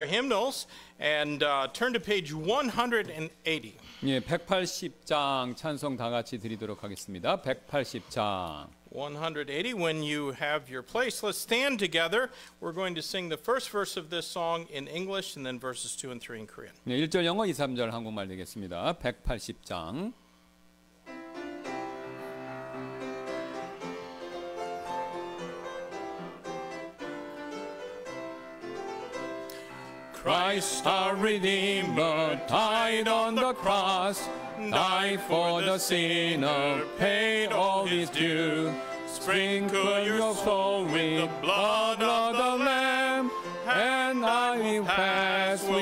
hymnals and turn to page 180. 예, 180장 찬송 다 같이 드리도록 하겠습니다. 180장. 180. When you have your place, let's stand together. We're going to sing the first verse of this song in English and then verses 2 and 3 in Korean. 네, 1절 영어, 2, 3절 한국말 되겠습니다. 180장. Christ our Redeemer died on the cross, died for the sinner, paid all his due. Sprinkle your soul with the blood of the Lamb, and I will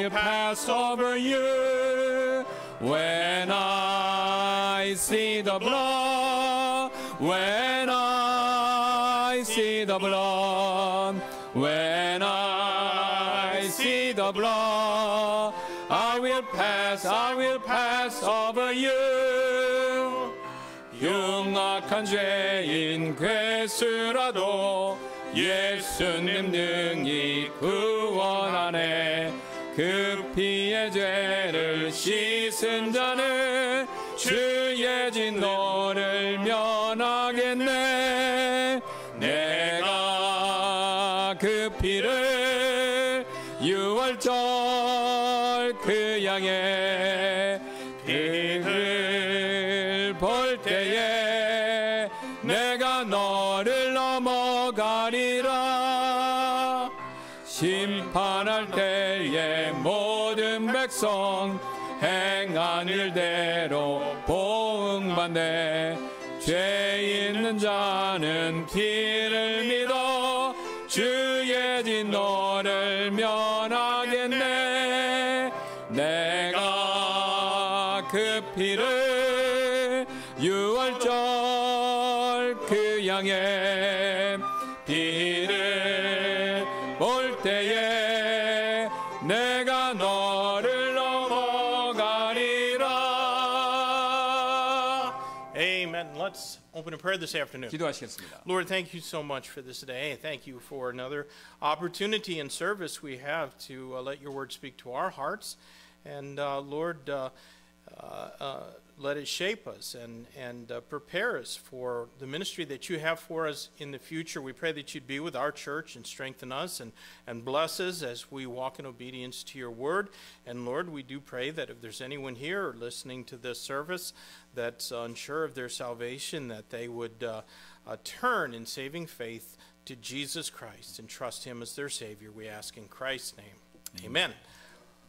pass over you. When I see the blood, when I see the blood, when I see the blood, I will pass over you. 흉악한 죄인 괴수라도 예수님 능히 구원하네. 그 피의 죄를 씻은 자는 주의 진노를 면하겠네. 내가 그 피를 유월절 그 양의 피를 볼 때에 내가 너를 넘어가리라. 심판할 때에 모든 백성 행한 일대로 보응받네. 죄 있는 자는 피를 믿어 주의 진노를 면하겠네. 내가 그 피를 유월절 그 양의 피를 볼 때에 내가 너를 넘어가리라. Amen. Let's open a prayer this afternoon. 기도하시겠습니다. Lord, thank you so much for this day. Thank you for another opportunity and service we have to let your word speak to our hearts. And Lord, let it shape us and prepare us for the ministry that you have for us in the future. We pray that you'd be with our church and strengthen us and bless us as we walk in obedience to your word. And Lord, we do pray that if there's anyone here or listening to this service that's unsure of their salvation, that they would turn in saving faith to Jesus Christ and trust him as their Savior. We ask in Christ's name. Amen.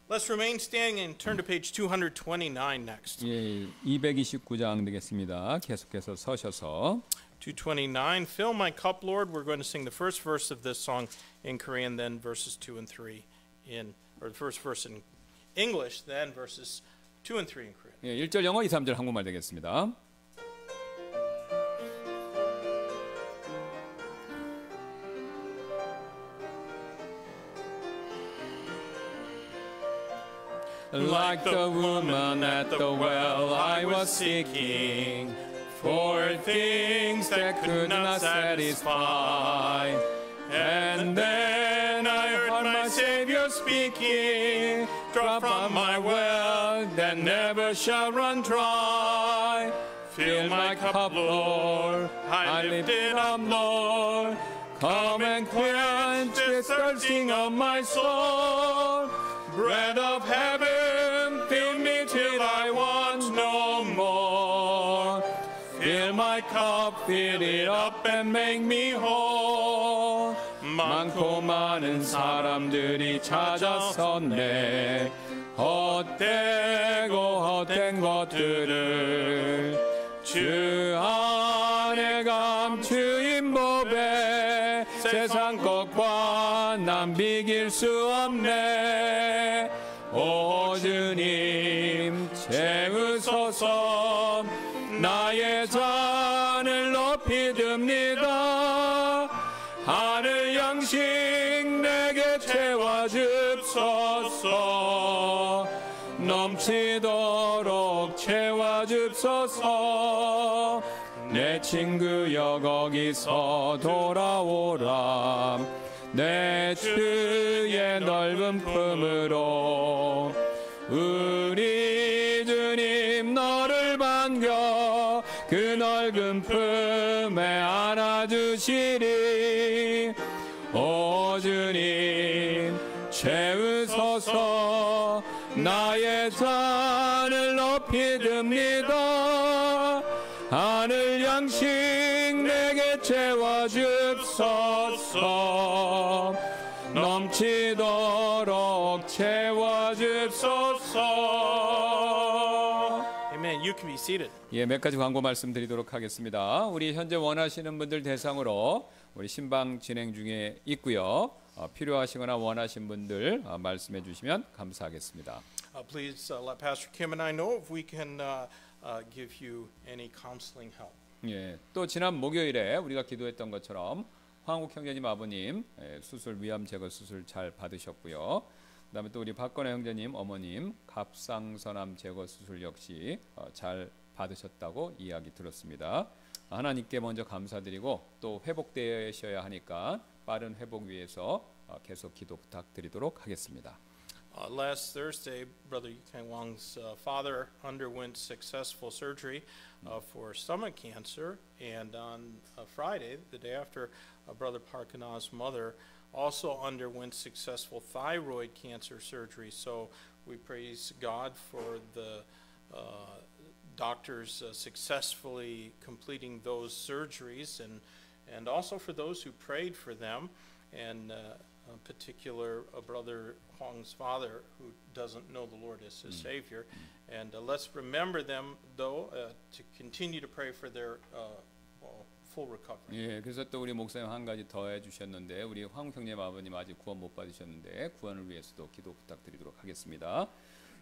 Let's remain standing and turn to page 229 next. 예, 229장 되겠습니다. 계속해서 서셔서 229. Fill my cup, Lord. We're going to sing the first verse of this song in Korean, then verses 2 and 3 or the first verse in English, then verses 2 and 3 in Korean. 예, 1절 영어, 2, 3절 한국말 되겠습니다. Like the woman at the well, I was seeking for things that could not satisfy. And then I heard my Savior speaking, drop from my well that never shall run dry. Fill my cup, Lord, I lift it up, Lord. Come and quench the thirsting of my soul. Bread of heaven, fill me till I want no more. Fill my cup, fill it up and make me whole. 많고 많은 사람들이 찾아섰네. 헛되고 헛된 것들을 주 안에 감추인 법에 세상 것과 난 비길 수 없네. 오 주님 채우소서. 나의 잔을 높이 듭니다. 하늘 양식 내게 채워줍소서. 넘치도록 채워줍소서. 내 친구여 거기서 돌아오라. 내 주의 넓은 품으로 우리 주님 너를 반겨 그 넓은 품에 안아주시리. 오 주님 채우소서 나의 잔을 높이 듭니다. 하늘 양식 내게 채워줍소서. 넘치도록 채워줍소서. Amen. You can be seated. 예, 몇 가지 광고 말씀드리도록 하겠습니다. 우리 현재 원하시는 분들 대상으로 우리 신방 진행 중에 있고요. 필요하시거나 원하신 분들 말씀해 주시면 감사하겠습니다. Please let Pastor Kim and I know if we can give you any counseling help. 예, 또 지난 목요일에 우리가 기도했던 것처럼 황욱 형제님 아버님 수술 위암 제거 수술 잘 받으셨고요. 그다음에 또 우리 박건혜 형제님 어머님 갑상선암 제거 수술 역시 잘 받으셨다고 이야기 들었습니다. 하나님께 먼저 감사드리고 또 회복되셔야 하니까 빠른 회복 위해서 계속 기도 부탁드리도록 하겠습니다. Last Thursday, Brother Yukang Wang's father underwent successful surgery for stomach cancer, and on Friday, the day after, Brother Park Anah's mother also underwent successful thyroid cancer surgery. So we praise God for the doctors successfully completing those surgeries, and also for those who prayed for them, and in particular Brother Huang's father, who doesn't know the Lord as his Savior. And let's remember them, though, to continue to pray for their full recovery. 예, 그래서 또 우리 목사님 한 가지 더 해주셨는데 우리 황욱 형님 아버님 아직 구원 못 받으셨는데 구원을 위해서도 기도 부탁드리도록 하겠습니다.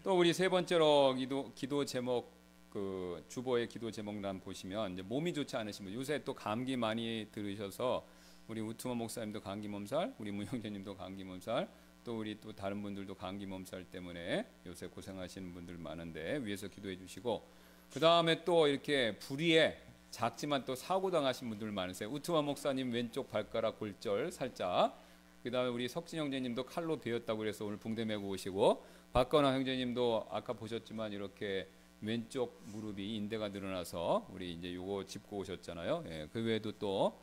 또 우리 세 번째로 기도 제목 그 주보의 기도 제목란 보시면 이제 몸이 좋지 않으신 분, 요새 또 감기 많이 들으셔서 우리 우투마 목사님도 감기 몸살, 우리 문형제님도 감기 몸살, 또 우리 또 다른 분들도 감기 몸살 때문에 요새 고생하시는 분들 많은데 위에서 기도해 주시고, 그 다음에 또 이렇게 불의에 작지만 또 사고 당하신 분들 많으세요. 우투마 목사님 왼쪽 발가락 골절 살짝, 그 다음에 우리 석진 형제님도 칼로 베었다고 그래서 오늘 붕대 메고 오시고, 박건아 형제님도 아까 보셨지만 이렇게 왼쪽 무릎이 인대가 늘어나서 우리 이제 요거 짚고 오셨잖아요. 예, 그 외에도 또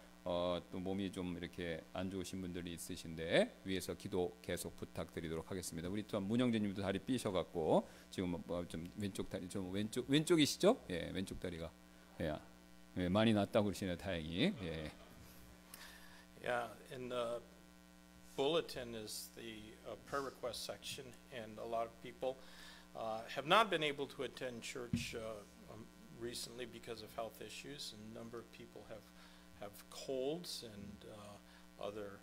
몸이 좀 이렇게 안 좋으신 분들이 있으신데 위에서 기도 계속 부탁드리도록 하겠습니다. 우리 또한 문영재님도 다리 삐셔갖고 지금 좀 왼쪽 다리 좀 왼쪽이시죠? 예, 왼쪽 다리가 예, 많이 낫다고 그러시네요. 다행히. 예. Yeah, in the bulletin is the prayer request section, and a lot of people have not been able to attend church recently because of health issues, and a number of people have colds and other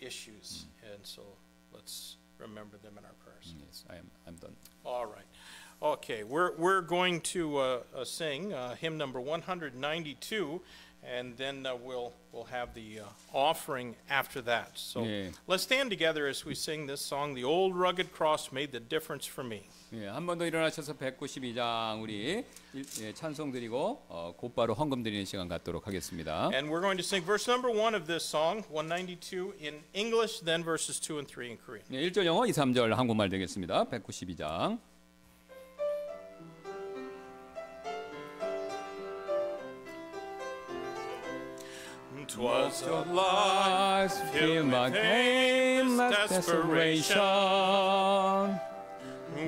issues, and so let's remember them in our prayers. Yes, I'm done. All right. Okay, we're going to sing hymn number 192, and then we'll have the offering after that. So 예. let's stand together as we sing this song, "The Old Rugged Cross Made the Difference for Me." 예, 한 번 더 일어나셔서 192장 우리 찬송 드리고 곧바로 헌금 드리는 시간 갖도록 하겠습니다. And we're going to sing verse number 1 of this song, 192 in English, then verses 2 and 3 in Korean. 예, 1절 영어, 2, 3절 한국말 되겠습니다. 192장. 'Twas a life filled by painless desperation,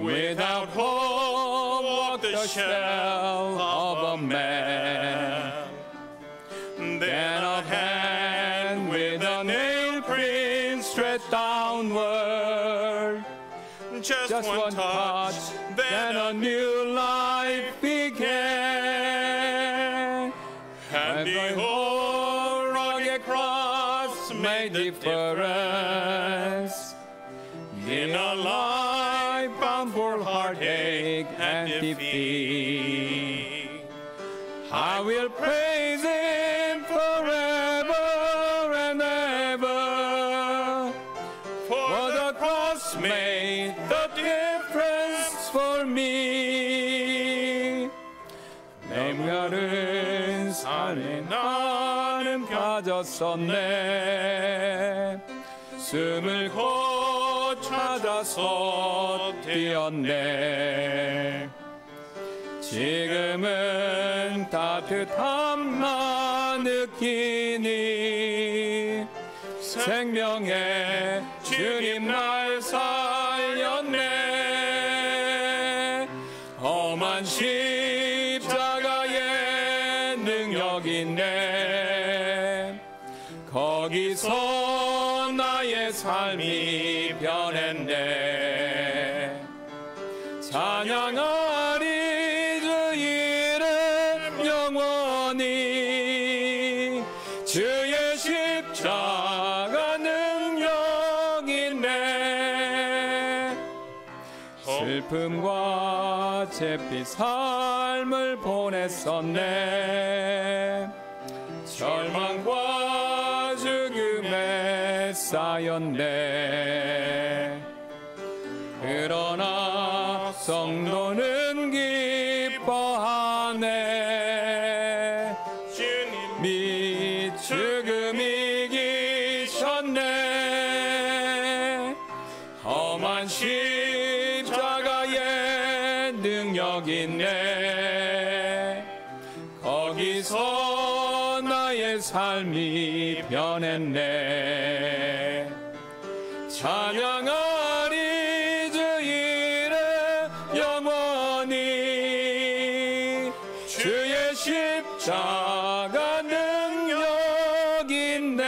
without hope walked the shell of a man. Then a hand with a nail print stretched downward. Just one touch, then a new life began. And behold, rugged cross made difference in a life bound for heartache and defeat. I will praise Him forever and ever, for the cross made the difference for me. 내 마른 삶에 나는 가졌었네. 숨을 곧 찾아서 뛰었네. 지금은 따뜻함만 느끼니 생명의 주님 날 살렸네. 험한 십자가의 능력 있네. 거기서 나의 삶이 변했네. 찬양하리 주 이름 영원히. 주의 십자가 능력 있네. 슬픔과 잿빛 삶을 보냈었네. 절망과 죽음에 쌓였네. 그러나 성도는 기뻐하네. 주님이 죽음 이기셨네. 험한 십자가의 능력 있네. 거기서 나의 삶이 변했네. 찬양하리 주 이름 영원히. 주의 십자가 능력 있네.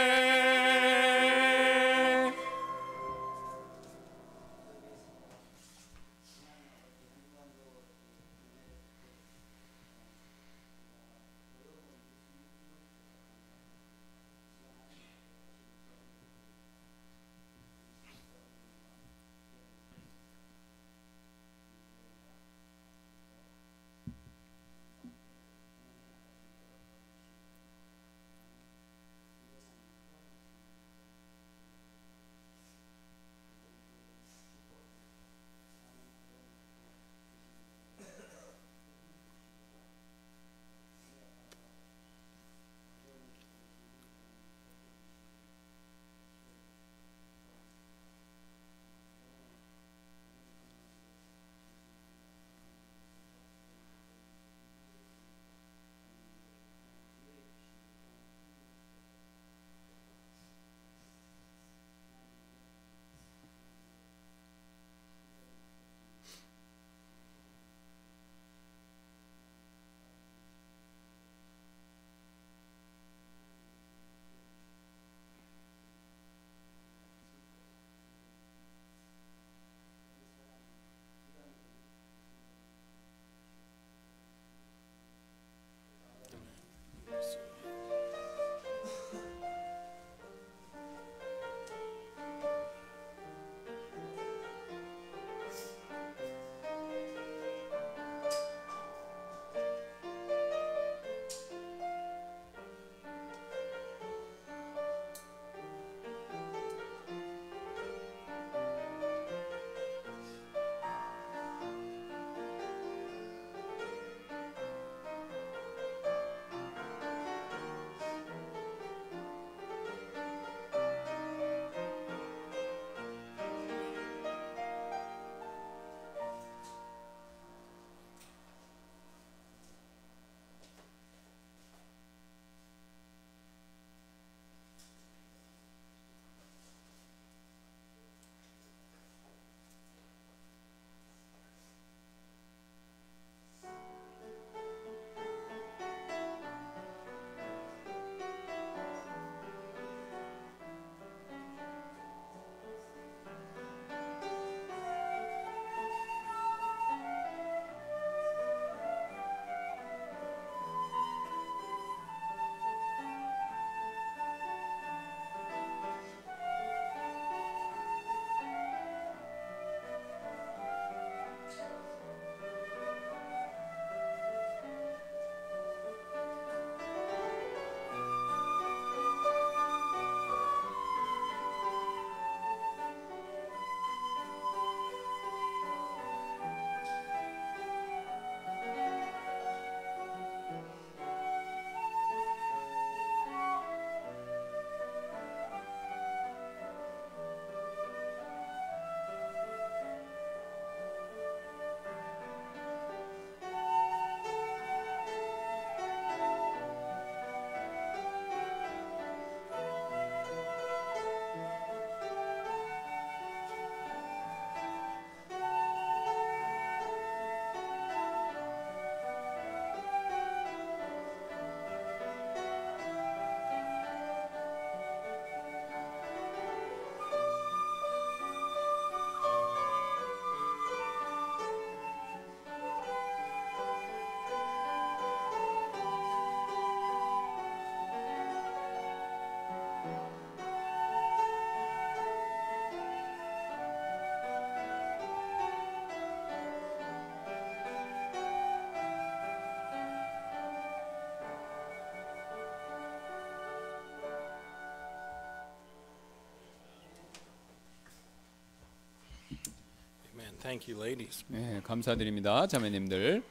Thank you, ladies. 예, 감사드립니다, 자매님들.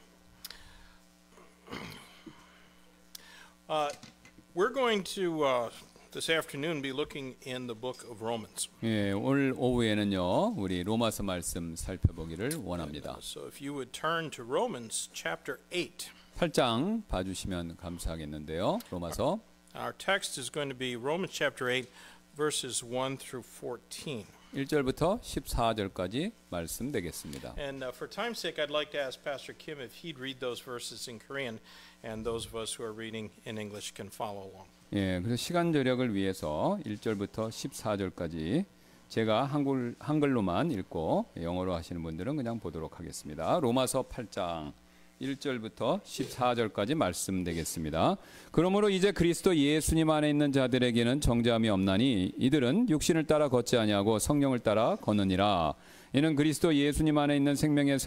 We're going to this afternoon be looking in the book of Romans. 예, 오늘 오후에는요, 우리 로마서 말씀 살펴보기를 원합니다. So if you would turn to Romans chapter 8. 8장 봐주시면 감사하겠는데요. 로마서. Our text is going to be Romans chapter 8, verses 1 through 14. 1절부터 14절까지 말씀 되겠습니다. And for time's sake, I'd like to ask Pastor Kim if he'd read those verses in Korean, and those of us who are reading in English can follow along. 예, 그래서 시간 절약을 위해서 1절부터 14절까지 제가 한글로만 읽고 영어로 하시는 분들은 그냥 보도록 하겠습니다. 로마서 8장 1절부터 14절까지 말씀 되겠습니다. 그러므로 이제 그리스도 예수님 안에 있는 자들에게는 정죄함이 없나니 이들은 육신을 따라 걷지 아니하고 성령을 따라 걷느니라. 이는 그리스도 예수님 안에 있는 생명의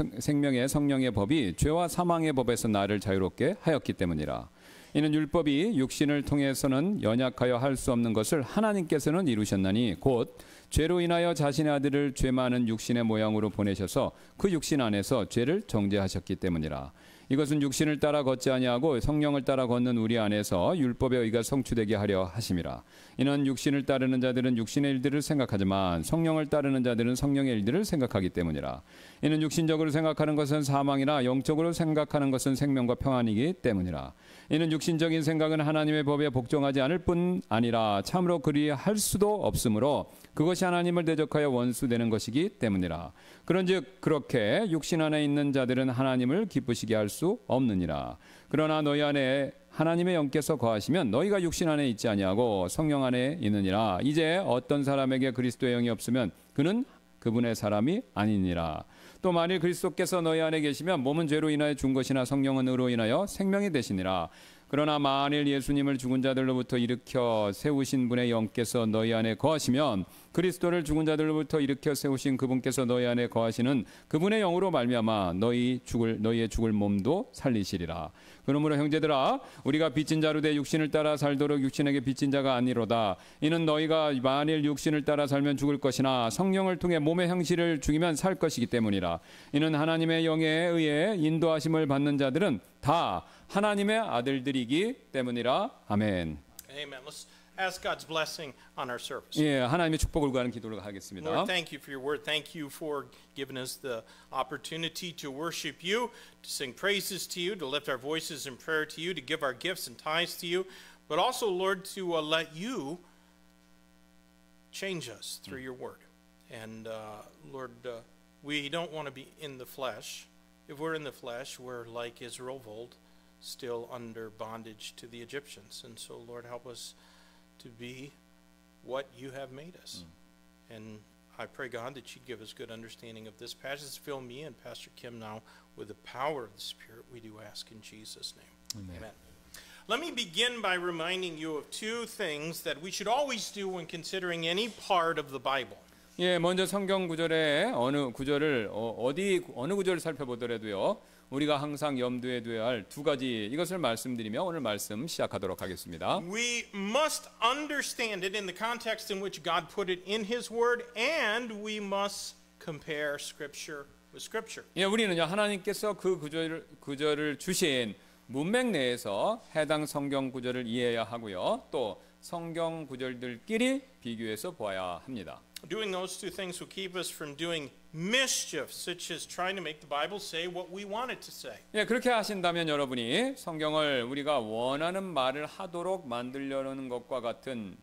성령의 법이 죄와 사망의 법에서 나를 자유롭게 하였기 때문이라. 이는 율법이 육신을 통해서는 연약하여 할 수 없는 것을 하나님께서는 이루셨나니 곧 죄로 인하여 자신의 아들을 죄 많은 육신의 모양으로 보내셔서 그 육신 안에서 죄를 정죄하셨기 때문이라. 이것은 육신을 따라 걷지 아니하고 성령을 따라 걷는 우리 안에서 율법의 의가 성취되게 하려 하심이라. 이는 육신을 따르는 자들은 육신의 일들을 생각하지만 성령을 따르는 자들은 성령의 일들을 생각하기 때문이라. 이는 육신적으로 생각하는 것은 사망이나 영적으로 생각하는 것은 생명과 평안이기 때문이라. 이는 육신적인 생각은 하나님의 법에 복종하지 않을 뿐 아니라 참으로 그리할 수도 없으므로 그것이 하나님을 대적하여 원수되는 것이기 때문이라. 그런즉 그렇게 육신 안에 있는 자들은 하나님을 기쁘시게 할 수 없느니라. 그러나 너희 안에 하나님의 영께서 거하시면 너희가 육신 안에 있지 아니하고 성령 안에 있느니라. 이제 어떤 사람에게 그리스도의 영이 없으면 그는 그분의 사람이 아니니라. 또 만일 그리스도께서 너희 안에 계시면 몸은 죄로 인하여 죽은 것이나 성령은 의로 인하여 생명이 되시니라. 그러나 만일 예수님을 죽은 자들로부터 일으켜 세우신 분의 영께서 너희 안에 거하시면 그리스도를 죽은 자들로부터 일으켜 세우신 그분께서 너희 안에 거하시는 그분의 영으로 말미암아 너희의 죽을 몸도 살리시리라. 그러므로 형제들아 우리가 빚진 자로 돼 육신을 따라 살도록 육신에게 빚진 자가 아니로다. 이는 너희가 만일 육신을 따라 살면 죽을 것이나 성령을 통해 몸의 형실을 죽이면 살 것이기 때문이라. 이는 하나님의 영에 의해 인도하심을 받는 자들은 다 하나님의 아들들이기 때문이라. 아멘. Amen. Let's ask God's blessing on our service. 예, 하나님의 축복을 구하는 기도를 하겠습니다. Lord, thank you for your word. Thank you for giving us the opportunity to worship you, to sing praises to you, to lift our voices in prayer to you, to give our gifts and tithes to you, but also, Lord, to let you change us through your word. And Lord, we don't want to be in the flesh. If we're in the flesh, we're like Israel of old, still under bondage to the Egyptians. And so, Lord, help us to be what you have made us. And I pray, God, that you'd give us good understanding of this passage. Fill me and Pastor Kim now with the power of the Spirit. We do ask in Jesus' name. Amen. Let me begin by reminding you of two things that we should always do when considering any part of the Bible. 예, 먼저 성경 구절의 어느 구절을 어느 구절을 살펴보더라도요. 우리가 항상 염두에 둬야 할 두 가지 이것을 말씀드리며 오늘 말씀 시작하도록 하겠습니다. We must understand it in the context in which God put it in His Word, and we must compare Scripture with Scripture. 예, 우리는요 하나님께서 그 구절을 주신 문맥 내에서 해당 성경 구절을 이해해야 하고요. 또 성경 구절들끼리 비교해서 보아야 합니다. Doing those two things will keep us from doing mischief, such as trying to make the Bible say what we want it to say. 예, 그렇게 하신다면 여러분이 성경을 우리가 원하는 말을 하도록 만들려는 것과 같은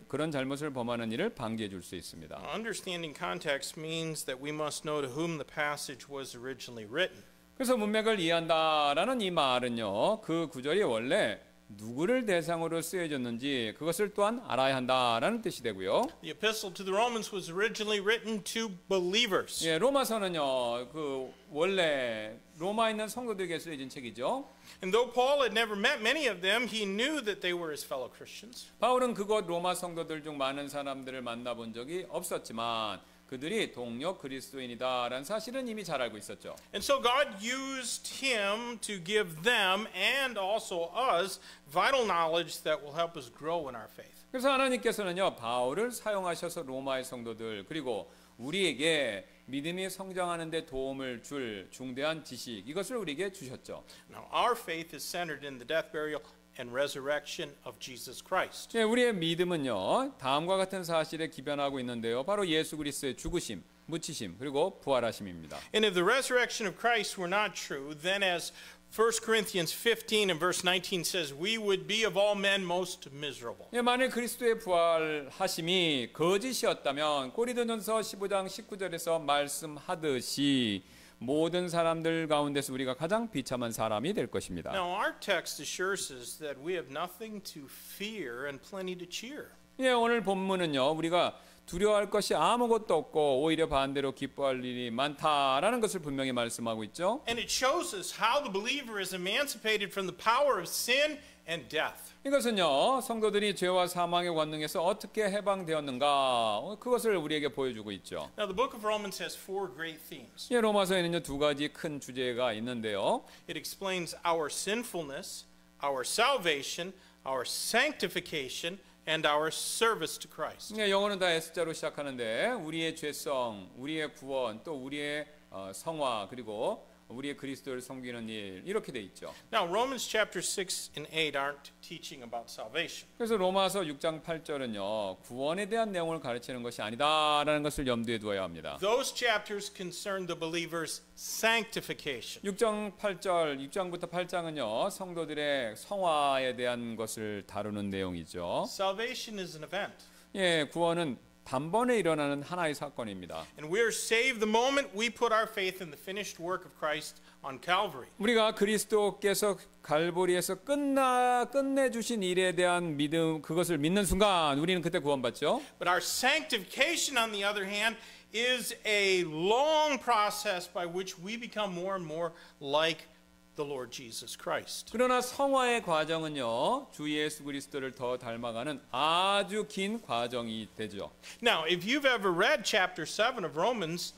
그런 잘못을 범하는 일을 방지해 줄 수 있습니다. Understanding context means that we must know to whom the passage was originally written. 그래서 문맥을 이해한다라는 이 말은요, 그 구절이 원래 누구를 대상으로 쓰여졌는지 그것을 또한 알아야 한다라는 뜻이 되고요. The epistle to the Romans was originally written to believers. 예, 로마서는요, 그 원래 로마에 있는 성도들에게 쓰여진 책이죠. And though Paul had never met many of them, he knew that they were his fellow Christians. 바울은 그곳 로마 성도들 중 많은 사람들을 만나본 적이 없었지만 그들이 동료 그리스도인이다라는 사실은 이미 잘 알고 있었죠. And so God used him to give them and also us vital knowledge that will help us grow in our faith. 그래서 하나님께서는요 바울을 사용하셔서 로마의 성도들 그리고 우리에게 믿음이 성장하는 데 도움을 줄 중대한 지식 이것을 우리에게 주셨죠. Now, our faith is centered in the death, burial, and resurrection of Jesus Christ. 예, 우리의 믿음은요. 다음과 같은 사실에 기변하고 있는데요. 바로 예수 그리스도의 죽으심, 묻히심, 그리고 부활하심입니다. And if the resurrection of Christ were not true, then as 1 Corinthians 15 and verse 19 says, we would be of all men most miserable. 예, 만일 그리스도의 부활하심이 거짓이었다면 고린도전서 15장 19절에서 말씀하듯이 모든 사람들 가운데서 우리가 가장 비참한 사람이 될 것입니다. Now our text assures us that we have nothing to fear and plenty to cheer. 예, 오늘 본문은요. 우리가 두려워할 것이 아무것도 없고 오히려 반대로 기뻐할 일이 많다라는 것을 분명히 말씀하고 있죠. And it shows us how the believer is emancipated from the power of sin and death. 이것은요. 성도들이 죄와 사망의 권능에서 어떻게 해방되었는가 그것을 우리에게 보여주고 있죠. Now the book of Romans has four great themes. 예, 로마서에는요. 두 가지 큰 주제가 있는데요. It explains our sinfulness, our salvation, our sanctification, and our service to Christ. 예, 영어는 다 S자로 시작하는데 우리의 죄성, 우리의 구원, 또 우리의 성화 그리고 우리의 그리스도를 섬기는 일 이렇게 돼 있죠. Now Romans chapter 6 and 8 aren't teaching about salvation. 그래서 로마서 6장 8절은요. 구원에 대한 내용을 가르치는 것이 아니다라는 것을 염두에 두어야 합니다. Those chapters concern the believer's sanctification. 6장 8절, 6장부터 8장은요. 성도들의 성화에 대한 것을 다루는 내용이죠. Salvation is an event. 예, 구원은 단번에 일어나는 하나의 사건입니다. And we are saved the moment we put our faith in the finished work of Christ on Calvary. 우리가 그리스도께서 갈보리에서 끝내 주신 일에 대한 믿음 그것을 믿는 순간 우리는 그때 구원받죠. But our sanctification on the other hand is a long process by which we become more and more like the Lord Jesus Christ. 그러나 성화의 과정은요. 주 예수 그리스도를 더 닮아가는 아주 긴 과정이 되죠. Now, if you've ever read chapter 7 of Romans,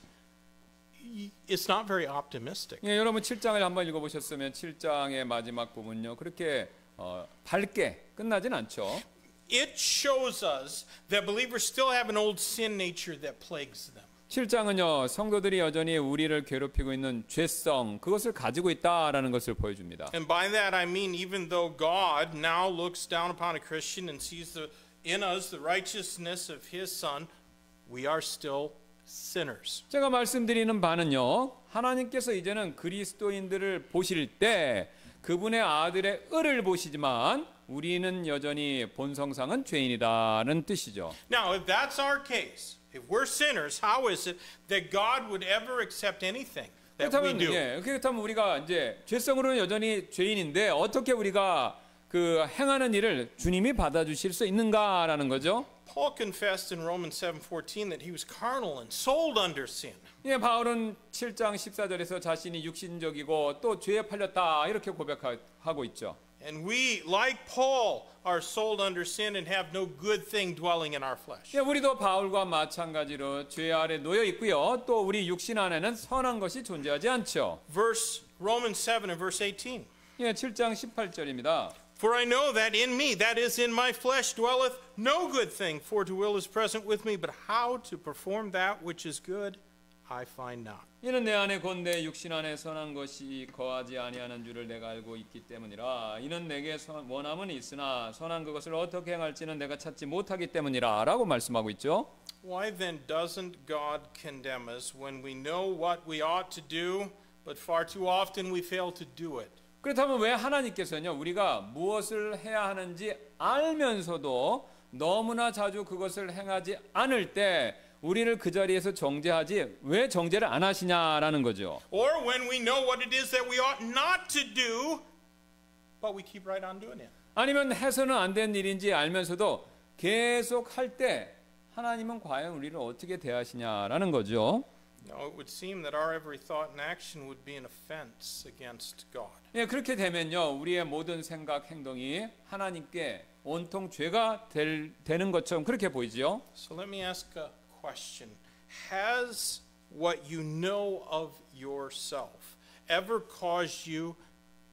it's not very optimistic. 예, 여러분 7장을 한번 읽어보셨으면 7장의 마지막 부분요. 그렇게 밝게 끝나진 않죠. It shows us that believers still have an old sin nature that plagues them. 7장은요. 성도들이 여전히 우리를 괴롭히고 있는 죄성 그것을 가지고 있다라는 것을 보여줍니다. And by that I mean even though God now looks down upon a Christian and sees in us the righteousness of his son, we are still sinners. 제가 말씀드리는 바는요. 하나님께서 이제는 그리스도인들을 보실 때 그분의 아들의 의를 보시지만 우리는 여전히 본성상은 죄인이다는 뜻이죠. Now, if that's our case, if we're sinners, how is it that God would ever accept anything that we do? 그렇다면 우리가 이제 죄성으로는 여전히 죄인인데 어떻게 우리가 그 행하는 일을 주님이 받아주실 수 있는가라는 거죠. Paul confessed in Romans 7:14 that he was carnal and sold under sin. 예, 바울은 7장 14절에서 자신이 육신적이고 또 죄에 팔렸다 이렇게 고백하고 있죠. And we, like Paul, are sold under sin and have no good thing dwelling in our flesh. 예, 우리도 바울과 마찬가지로 죄 아래 놓여 있고요. 또 우리 육신 안에는 선한 것이 존재하지 않죠. Romans 7 and verse 18. 예, 7장 18절입니다. For I know that in me, that is in my flesh, dwelleth no good thing, for to will is present with me, but how to perform that which is good, I find not. 이는 내 안에 곧 내 육신 안에 선한 것이 거하지 아니하는 줄을 내가 알고 있기 때문이라. 이는 내게 원함은 있으나 선한 그것을 어떻게 행할지는 내가 찾지 못하기 때문이라 라고 말씀하고 있죠. Why then doesn't God condemn us when we know what we ought to do, but far too often we fail to do it? 그렇다면 왜 하나님께서는요 우리가 무엇을 해야 하는지 알면서도 너무나 자주 그것을 행하지 않을 때 우리를 그 자리에서 정죄하지 왜 정죄를 안 하시냐라는 거죠. Or when we know what it is that we ought not to do, but we keep right on doing it. 아니면 해서는 안 된 일인지 알면서도 계속 할 때 하나님은 과연 우리를 어떻게 대하시냐라는 거죠. No, it would seem that our every thought and action would be an offense against God. 예, 그렇게 되면요 우리의 모든 생각 행동이 하나님께 온통 죄가 되는 것처럼 그렇게 보이죠. So let me ask a question. Has what you know of yourself ever caused you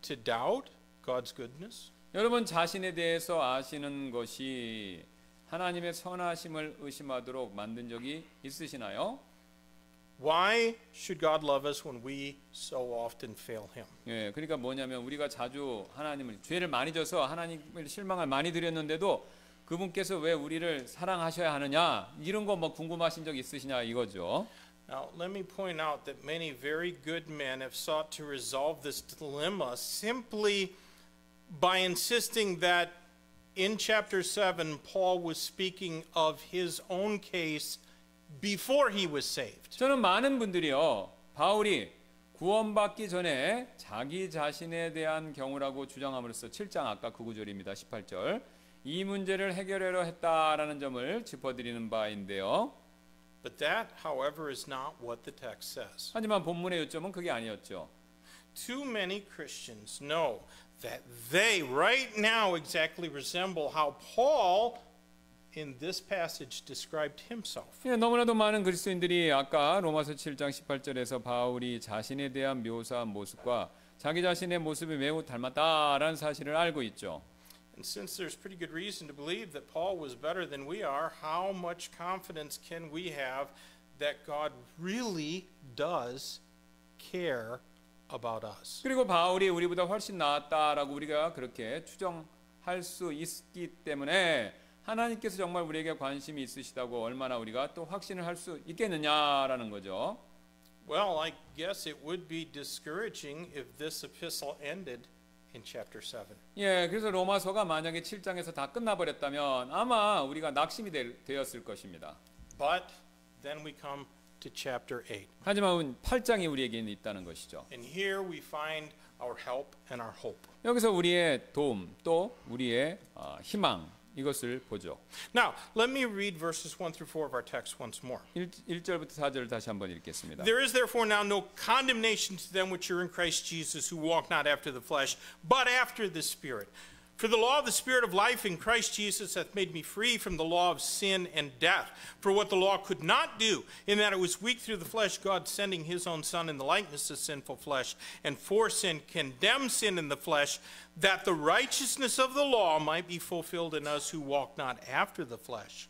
to doubt God's goodness? 여러분 자신에 대해서 아시는 것이 하나님의 선하심을 의심하도록 만든 적이 있으시나요? Why should God love us when we so often fail Him? 예, 그러니까 뭐냐면 우리가 자주 하나님을 죄를 많이 져서 하나님을 실망을 많이 드렸는데도 그분께서 왜 우리를 사랑하셔야 하느냐 이런 거 뭐 궁금하신 적 있으시냐 이거죠. Now, let me point out that many very good men have sought to resolve this dilemma simply by insisting that in chapter 7, Paul was speaking of his own case before he was saved. 저는 많은 분들이요, 바울이 구원받기 전에 자기 자신에 대한 경우라고 주장함으로써 7장 아까 그 구절입니다. 18절. 이 문제를 해결하려 했다라는 점을 짚어드리는 바인데요. But that, however, is not what the text says. 하지만 본문의 요점은 그게 아니었죠. Too many Christians know that they right now exactly resemble how Paul in this passage described himself. 예, 너무나도 많은 그리스도인들이 아까 로마서 7장 18절에서 바울이 자신에 대한 묘사한 모습과 자기 자신의 모습이 매우 닮았다라는 사실을 알고 있죠. And since there's pretty good reason to believe that Paul was better than we are, how much confidence can we have that God really does care about us? 그리고 바울이 우리보다 훨씬 낫다라고 우리가 그렇게 추정할 수 있기 때문에 하나님께서 정말 우리에게 관심이 있으시다고 얼마나 우리가 또 확신을 할 수 있겠느냐라는 거죠. Well, I guess it would be discouraging if this epistle ended in chapter 7. 예, 그래서 로마서가 만약에 7장에서 다 끝나버렸다면 아마 우리가 낙심이 되었을 것입니다. But then we come to chapter 8. 하지만 8장이 우리에게는 있다는 것이죠. And here we find our help and our hope. 여기서 우리의 도움 또 우리의 희망 이것을 보죠. Now, let me read verses 1 through 4 of our text once more. 1절부터 4절을 다시 한번 읽겠습니다. There is therefore now no condemnation to them which are in Christ Jesus, who walk not after the flesh, but after the Spirit. For the law of the Spirit of life in Christ Jesus hath made me free from the law of sin and death. For what the law could not do, in that it was weak through the flesh, God sending his own Son in the likeness of sinful flesh, and for sin condemned sin in the flesh, that the righteousness of the law might be fulfilled in us who walk not after the flesh,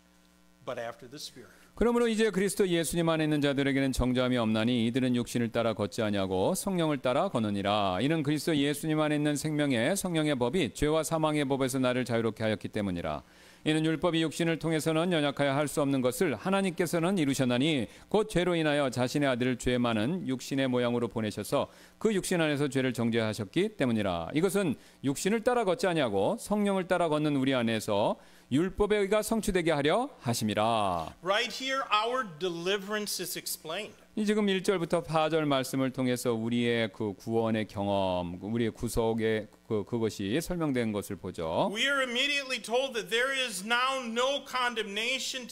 but after the Spirit. 그러므로 이제 그리스도 예수님 안에 있는 자들에게는 정죄함이 없나니 이들은 육신을 따라 걷지 아니하고 성령을 따라 걷느니라. 이는 그리스도 예수님 안에 있는 생명의 성령의 법이 죄와 사망의 법에서 나를 자유롭게 하였기 때문이라. 이는 율법이 육신을 통해서는 연약하여 할 수 없는 것을 하나님께서는 이루셨나니 곧 죄로 인하여 자신의 아들을 죄 많은 육신의 모양으로 보내셔서 그 육신 안에서 죄를 정죄하셨기 때문이라. 이것은 육신을 따라 걷지 아니하고 성령을 따라 걷는 우리 안에서 율법의 의가 성취되게 하려 하심이라. Right here, our deliverance is explained. 이 지금 1절부터 4절 말씀을 통해서 우리의 그 구원의 경험, 우리의 구속의 그것이 설명된 것을 보죠. We are immediately told that there is now no condemnation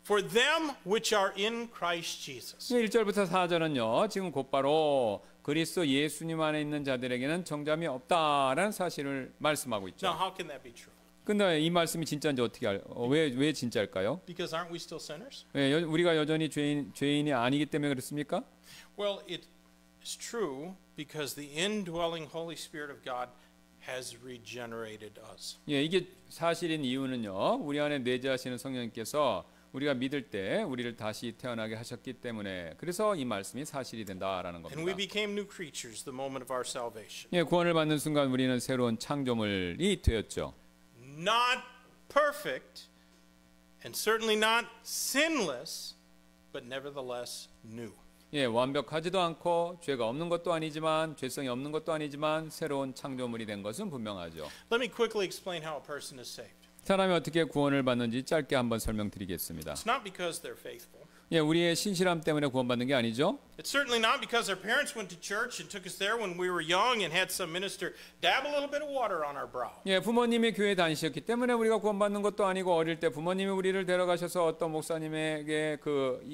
for them which are in Christ Jesus. 1절부터 4절은요. 지금 곧바로 그리스도 예수님 안에 있는 자들에게는 정죄함이 없다라는 사실을 말씀하고 있죠. Now, how can that be true? 근데 이 말씀이 진짜인지 어떻게 왜 진짜일까요? Because aren't we still sinners? 왜 우리가 여전히 죄인이 아니기 때문에 그렇습니까? Well, it's true because the indwelling Holy Spirit of God has regenerated us. 예, 이게 사실인 이유는요. 우리 안에 내재하시는 성령님께서 우리가 믿을 때 우리를 다시 태어나게 하셨기 때문에 그래서 이 말씀이 사실이 된다라는 And we 겁니다. became new creatures the moment of our salvation. 예, 구원을 받는 순간 우리는 새로운 창조물이 되었죠. Not perfect and certainly not sinless, but nevertheless new. 예, 완벽하지도 않고 죄가 없는 것도 아니지만 죄성이 없는 것도 아니지만 새로운 창조물이 된 것은 분명하죠. Let me quickly explain how a person is saved. 사람이 어떻게 구원을 받는지 짧게 한번 설명드리겠습니다. It's not because they're faithful. 예, 우리의 신실함 때문에 구원받는 게 아니죠. It's certainly not because our parents went to church and took us there when we were young and had some minister dab a little bit of water on our brow. 예, 부모님이 교회 다니셨기 때문에 우리가 구원받는 것도 아니고 어릴 때 부모님이 우리를 데려가셔서 어떤 목사님에게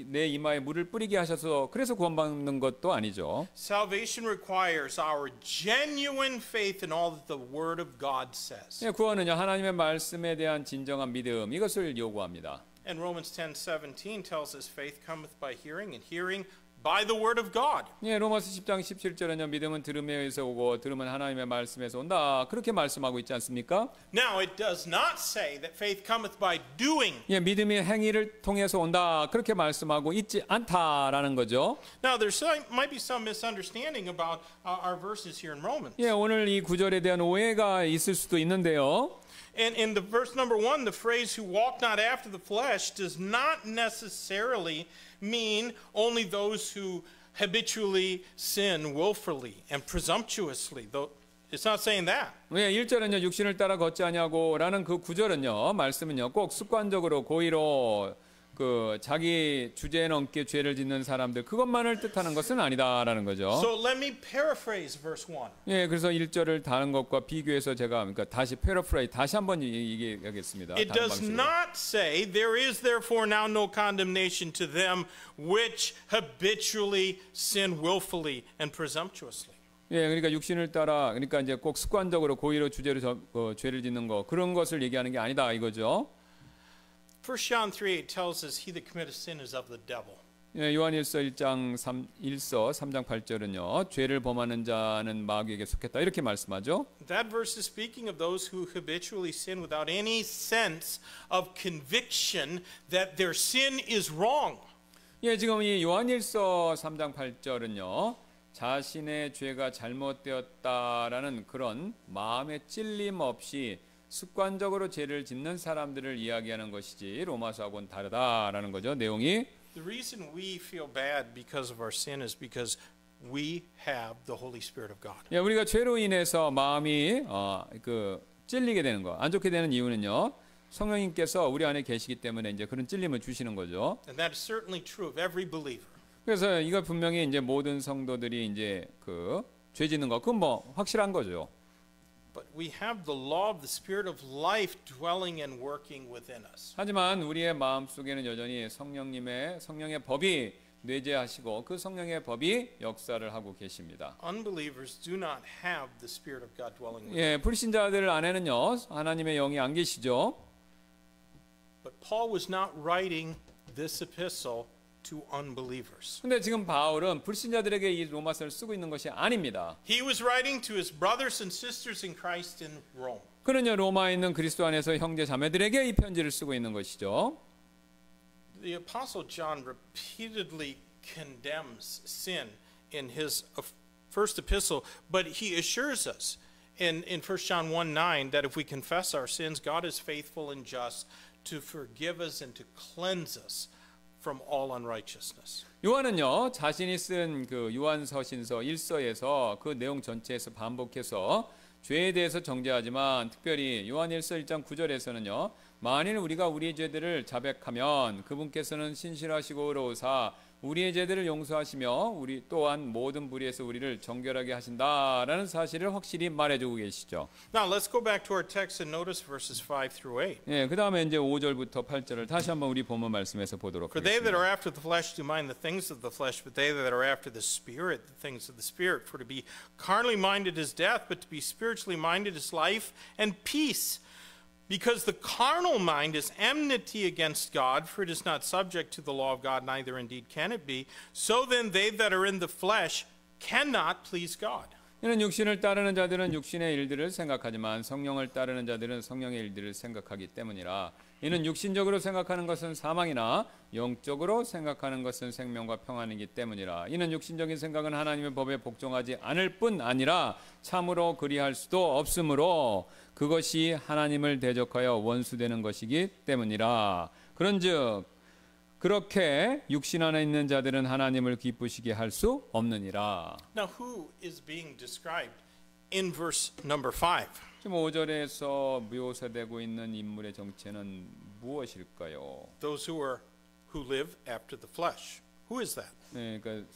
내 이마에 물을 뿌리게 하셔서 그래서 구원받는 것도 아니죠. Salvation requires our genuine faith in all that the Word of God says. 예, 구원은요 하나님의 말씀에 대한 진정한 믿음 이것을 요구합니다. And Romans 10:17 tells us faith cometh by hearing and hearing by the word of God. 예, 로마서 10장 17절은요. 믿음은 들음에 의해서 오고 들음은 하나님의 말씀에서 온다. 그렇게 말씀하고 있지 않습니까? Now, it does not say that faith cometh by doing. 예, 믿음이 행위를 통해서 온다. 그렇게 말씀하고 있지 않다라는 거죠. Now, there might be some misunderstanding about our verses here in Romans. 예, 오늘 이 구절에 대한 오해가 있을 수도 있는데요. And in the verse number 1, the phrase who walk not after the flesh does not necessarily mean only those who habitually sin willfully and presumptuously. Though it's not saying that. 예, 1절은요. 육신을 따라 걷지 아니하고라는 그 구절은요. 말씀은요. 꼭 습관적으로 고의로 그 자기 주제에 넘게 죄를 짓는 사람들 그것만을 뜻하는 것은 아니다라는 거죠. So let me paraphrase verse 1. 예, 그래서 1절을 다른 것과 비교해서 제가 그러니까 다시 패러프레이 다시 한번 얘기하겠습니다. It does not say there is therefore now no condemnation to them which habitually sin willfully and presumptuously. 예, 그러니까 육신을 따라 그러니까 이제 꼭 습관적으로 고의로 주제로 죄를 짓는 거 그런 것을 얘기하는 게 아니다 이거죠. 1 John 3:8 tells us he that committeth sin is of the devil. 예, 요한일서 3장 8절은요. 죄를 범하는 자는 마귀에게 속했다. 이렇게 말씀하죠. That verse is speaking of those who habitually sin without any sense of conviction that their sin is wrong. 예, 지금 이 요한일서 3장 8절은요. 자신의 죄가 잘못되었다라는 그런 마음의 찔림 없이 습관적으로 죄를 짓는 사람들을 이야기하는 것이지 로마서하고는 다르다라는 거죠. 내용이. The reason we feel bad because of our sin is because we have the Holy Spirit of God. 예, 우리가 죄로 인해서 마음이 찔리게 되는 거, 안 좋게 되는 이유는요. 성령님께서 우리 안에 계시기 때문에 이제 그런 찔림을 주시는 거죠. And that is certainly true of every believer. 그래서 이거 분명히 이제 모든 성도들이 이제 죄 짓는 거, 그건 뭐 확실한 거죠. But we have the law of the Spirit of life dwelling and working within us. 하지만 우리의 마음 속에는 여전히 성령의 법이 내재하시고 그 성령의 법이 역사를 하고 계십니다. Unbelievers do not have the Spirit of God dwelling within. 예, 불신자들 안에는요 하나님의 영이 안 계시죠. But Paul was not writing this epistle to unbelievers. 근데 지금 바울은 불신자들에게 이 로마서를 쓰고 있는 것이 아닙니다. He was writing to his brothers and sisters in Christ in Rome. 그는요 로마에 있는 그리스도 안에서 형제 자매들에게 이 편지를 쓰고 있는 것이죠. The apostle John repeatedly condemns sin in his first epistle, but he assures us in 1 John 1:9 that if we confess our sins, God is faithful and just to forgive us and to cleanse us from all unrighteousness. 요한은요 자신이 쓴 그 요한서신서 1서에서 그 내용 전체에서 반복해서 죄에 대해서 정죄하지만 특별히 요한일서 1장 9절에서는요 만일 우리가 우리의 죄들을 자백하면 그분께서는 신실하시고 의로우사 우리의 죄들을 용서하시며 우리 또한 모든 불의에서 우리를 정결하게 하신다라는 사실을 확실히 말해주고 계시죠. Now let's go back to our text and notice verses 5 through 8. 예, 그다음에 이제 5절부터 8절을 다시 한번 우리 본문 말씀에서 보도록 For they that 하겠습니다. are after the flesh do mind the things of the flesh, but they that are after the Spirit, the things of the Spirit. For to be carnally minded is death, but to be spiritually minded is life and peace. Because the carnal mind is enmity against God, for it is not subject to the law of God, neither indeed can it be. So then they that are in the flesh cannot please God. 이는 육신을 따르는 자들은 육신의 일들을 생각하지만 성령을 따르는 자들은 성령의 일들을 생각하기 때문이라. 이는 육신적으로 생각하는 것은 사망이나 영적으로 생각하는 것은 생명과 평안이기 때문이라. 이는 육신적인 생각은 하나님의 법에 복종하지 않을 뿐 아니라 참으로 그리할 수도 없으므로 그것이 하나님을 대적하여 원수되는 것이기 때문이라. 그런즉 그렇게 육신 안에 있는 자들은 하나님을 기쁘시게 할 수 없느니라. Now, who is being described in verse number 5? 지금 5절에서 묘사되고 있는 인물의 정체는 무엇일까요? Those who live after the flesh. Who is that? 네, 그러니까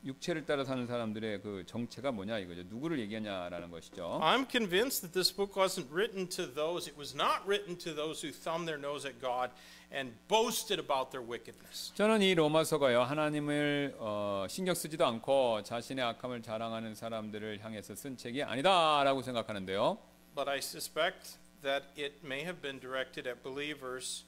육체를 따라 사는 사람들의 그 정체가 뭐냐 이거죠. 누구를 얘기하냐라는 것이죠. I'm convinced that this book wasn't written to those, it was not written to those who thumbed their nose at God and boasted about their wickedness. 저는 이 로마서가요 하나님을 신경 쓰지도 않고 자신의 악함을 자랑하는 사람들을 향해서 쓴 책이 아니다라고 생각하는데요. But I suspect that it may have been directed at believers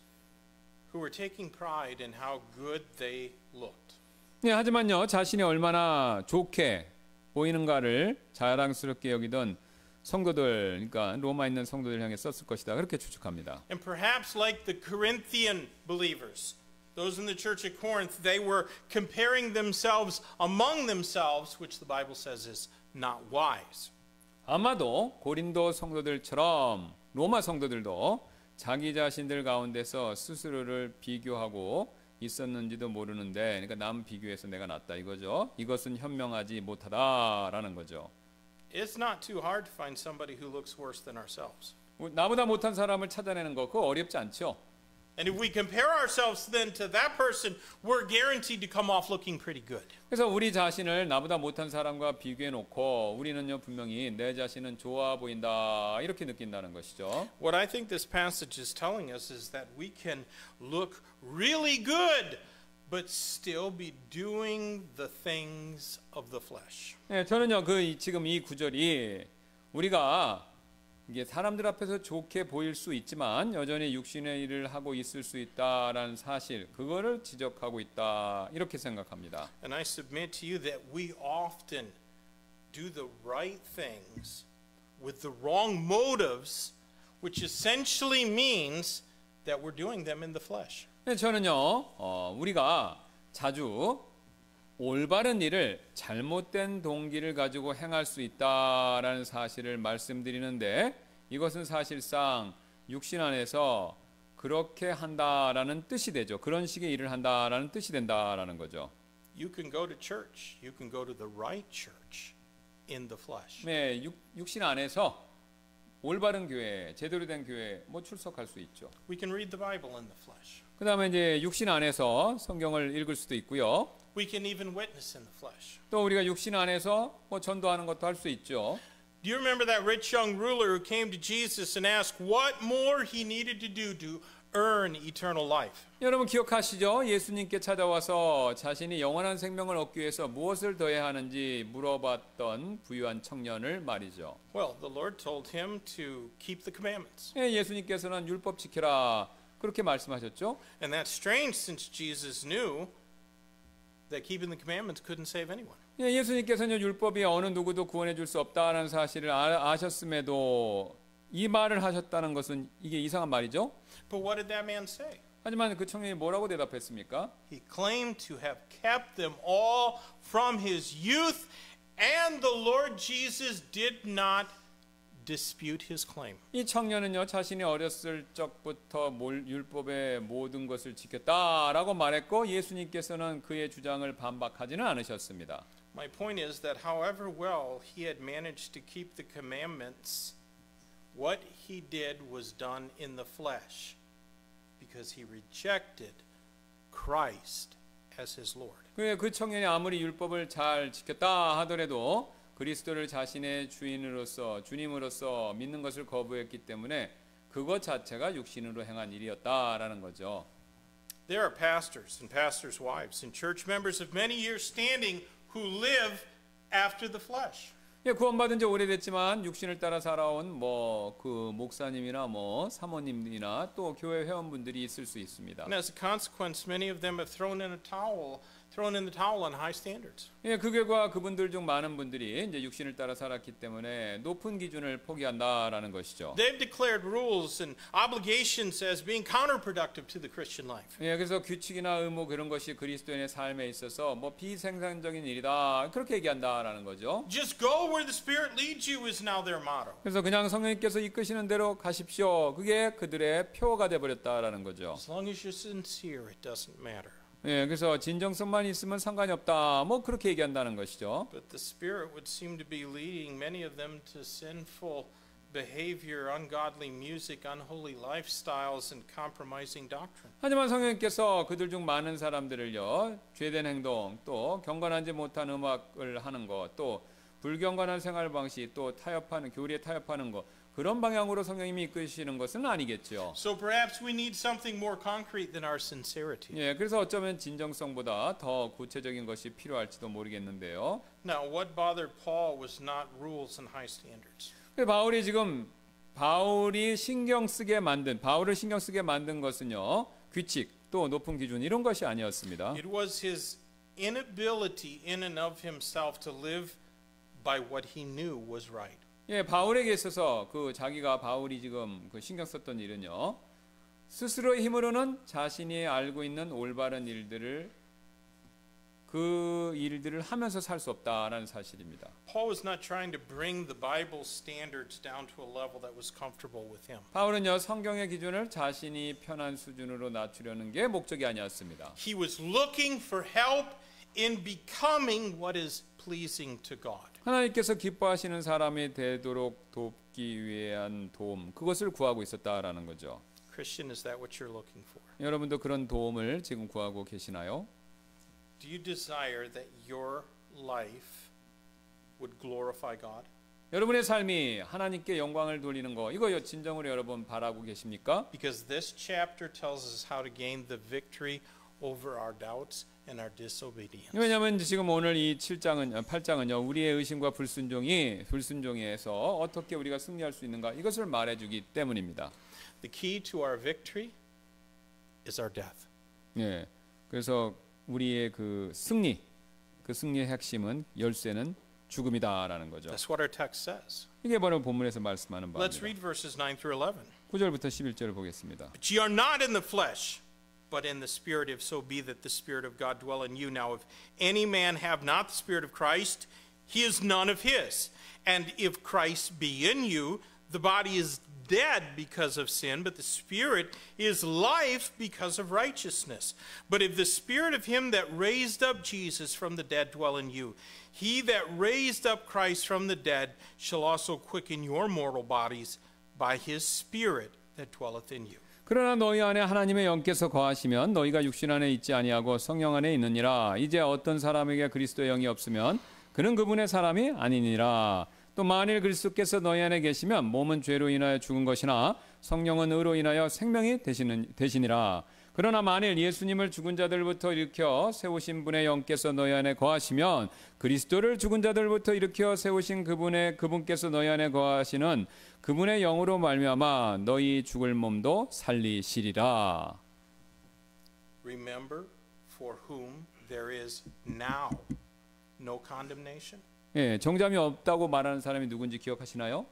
who were taking pride in how good they looked. 네, 하지만요, 자신이 얼마나 좋게 보이는가를 자랑스럽게 여기던 성도들, 그러니까 로마에 있는 성도들 향해 썼을 것이다. 그렇게 추측합니다. And perhaps like the Corinthian believers, those in the church at Corinth, they were comparing themselves among themselves, which the Bible says is not wise. 아마도 고린도 성도들처럼 로마 성도들도 자기 자신들 가운데서 스스로를 비교하고 있었는지도 모르는데, 그러니까 남 비교해서 내가 낫다 이거죠. 이것은 현명하지 못하다라는 거죠. It's not too hard to find somebody who looks worse than ourselves. 나보다 못한 사람을 찾아내는 거 그거 어렵지 않죠. And if we compare ourselves then to that person, we're guaranteed to come off looking pretty good. 그래서 우리 자신을 나보다 못한 사람과 비교해 놓고 우리는요 분명히 내 자신은 좋아 보인다 이렇게 느낀다는 것이죠. What I think this passage is telling us is that we can look really good but still be doing the things of the flesh. 네, 저는요 지금 이 구절이 우리가 이게 사람들 앞에서 좋게 보일 수 있지만 여전히 육신의 일을 하고 있을 수 있다라는 사실, 그거를 지적하고 있다 이렇게 생각합니다. And I submit to you that we often do the right things with the wrong motives, which essentially means that we're doing them in the flesh. 네, 저는요 우리가 자주 올바른 일을 잘못된 동기를 가지고 행할 수 있다라는 사실을 말씀드리는데, 이것은 사실상 육신 안에서 그렇게 한다라는 뜻이 되죠. 그런 식의 일을 한다라는 뜻이 된다라는 거죠. You can go to church. You can go to the right church in the flesh. 네, 육신 안에서 올바른 교회, 제대로 된 교회 뭐 출석할 수 있죠. We can read the Bible in the flesh. 그다음에 이제 육신 안에서 성경을 읽을 수도 있고요. We can even witness in the flesh. 또 우리가 육신 안에서 뭐 전도하는 것도 할 수 있죠. Do you remember that rich young ruler who came to Jesus and asked what more he needed to do to earn eternal life? 여러분 기억하시죠? 예수님께 찾아와서 자신이 영원한 생명을 얻기 위해서 무엇을 더해야 하는지 물어봤던 부유한 청년을 말이죠. Well, the Lord told him to keep the commandments. 예수님께서는 율법 지키라 그렇게 말씀하셨죠. And that's strange since Jesus knew that keeping the commandments couldn't save anyone. 예수님께서는 율법이 어느 누구도 구원해 줄 수 없다는 사실을 아셨음에도 이 말을 하셨다는 것은 이게 이상한 말이죠. But what did that man say? 하지만 그 청년이 뭐라고 대답했습니까? He claimed to have kept them all from his youth, and the Lord Jesus did not dispute his claim. 이 청년은요 자신이 어렸을 적부터 율법의 모든 것을 지켰다라고 말했고 예수님께서는 그의 주장을 반박하지는 않으셨습니다. My point is that however well he had managed to keep the commandments, what he did was done in the flesh because he rejected Christ as his Lord. 그 청년이 아무리 율법을 잘 지켰다 하더라도 그리스도를 자신의 주인으로서 주님으로서 믿는 것을 거부했기 때문에 그것 자체가 육신으로 행한 일이었다라는 거죠. There are pastors and pastors' wives and church members of many years standing who live after the flesh. 구원받은 지 오래됐지만 육신을 따라 살아온 그 목사님이나 사모님이나 또 교회 회원분들이 있을 수 있습니다. And as a consequence, many of them have thrown in the towel on high standards. 그 결과 그분들 중 많은 분들이 이제 육신을 따라 살았기 때문에 높은 기준을 포기한다라는 것이죠. They've declared rules and obligations as being counterproductive to the Christian life. 그래서 규칙이나 의무 그런 것이 그리스도인의 삶에 있어서 비생산적인 일이다 그렇게 얘기한다라는 거죠. Just go where the Spirit leads you is now their motto. 그래서 그냥 성령님께서 이끄시는 대로 가십시오. 그게 그들의 표어가 돼 버렸다라는 거죠. As long as you're sincere, it doesn't matter. 그래서 진정성만 있으면 상관이 없다. 그렇게 얘기한다는 것이죠. But the Spirit would seem to be leading many of them to sinful behavior, ungodly music, unholy lifestyles, and compromising doctrine. 하지만 성령님께서 그들 중 많은 사람들을요, 죄된 행동, 또 경건하지 못한 음악을 하는 것, 또 불경건한 생활 방식, 또 타협하는 교리에 타협하는 것, 그런 방향으로 성령님이 이끄시는 것은 아니겠죠. So perhaps we need something more concrete than our sincerity. 그래서 어쩌면 진정성보다 더 구체적인 것이 필요할지도 모르겠는데요. Now, what bothered Paul was not rules and high standards. 바울이 지금 바울을 신경 쓰게 만든 것은요, 규칙 또 높은 기준 이런 것이 아니었습니다. It was his inability in and of himself to live by what he knew was right. 예, 바울에게 있어서 그 자기가 바울이 지금 그 신경 썼던 일은요. 스스로의 힘으로는 자신이 알고 있는 올바른 일들을 그 일들을 하면서 살 수 없다라는 사실입니다. Paul was not trying to bring the Bible standards down to a level that was comfortable with him. 바울은요 성경의 기준을 자신이 편한 수준으로 낮추려는 게 목적이 아니었습니다. He was looking for help in becoming what is pleasing to God. 하나님께서 기뻐하시는 사람이 되도록 돕기 위한 도움, 그것을 구하고 있었다라는 거죠. Christian, is that what you're looking for? 여러분도 그런 도움을 지금 구하고 계시나요? Do you desire that your life would glorify God? 여러분의 삶이 하나님께 영광을 돌리는 거, 이거 진정으로 여러분 바라고 계십니까? Because this chapter tells us how to gain the victory over our doubts and our disobedience. 왜냐하면 지금 오늘 이 8장은요 우리의 의심과 불순종에서 어떻게 우리가 승리할 수 있는가 이것을 말해주기 때문입니다. The key to our victory is our death. 예, 그래서 우리의 그 승리의 핵심은 열쇠는 죽음이다라는 거죠. That's what our text says. 이게 바로 본문에서 말씀하는 Let's 바입니다. read verses 9 through 11. 9절부터 11절을 보겠습니다. But ye are not in the flesh, but in the Spirit, if so be that the Spirit of God dwell in you. Now, if any man have not the Spirit of Christ, he is none of his. And if Christ be in you, the body is dead because of sin, but the Spirit is life because of righteousness. But if the Spirit of him that raised up Jesus from the dead dwell in you, he that raised up Christ from the dead shall also quicken your mortal bodies by his Spirit that dwelleth in you. 그러나 너희 안에 하나님의 영께서 거하시면 너희가 육신 안에 있지 아니하고 성령 안에 있느니라. 이제 어떤 사람에게 그리스도의 영이 없으면 그는 그분의 사람이 아니니라. 또 만일 그리스도께서 너희 안에 계시면 몸은 죄로 인하여 죽은 것이나 성령은 의로 인하여 생명이 되시니라. 그러나 만일 예수님을 죽은 자들부터 일으켜 세우신 분의 영께서 너희 안에 거하시면 그리스도를 죽은 자들부터 일으켜 세우신 그분께서 너희 안에 거하시는 그분의 영으로 말미암아 너희 죽을 몸도 살리시리라. Remember for whom there is now no condemnation. 예, 정죄함이 없다고 말하는 사람이 누군지 기억하시나요?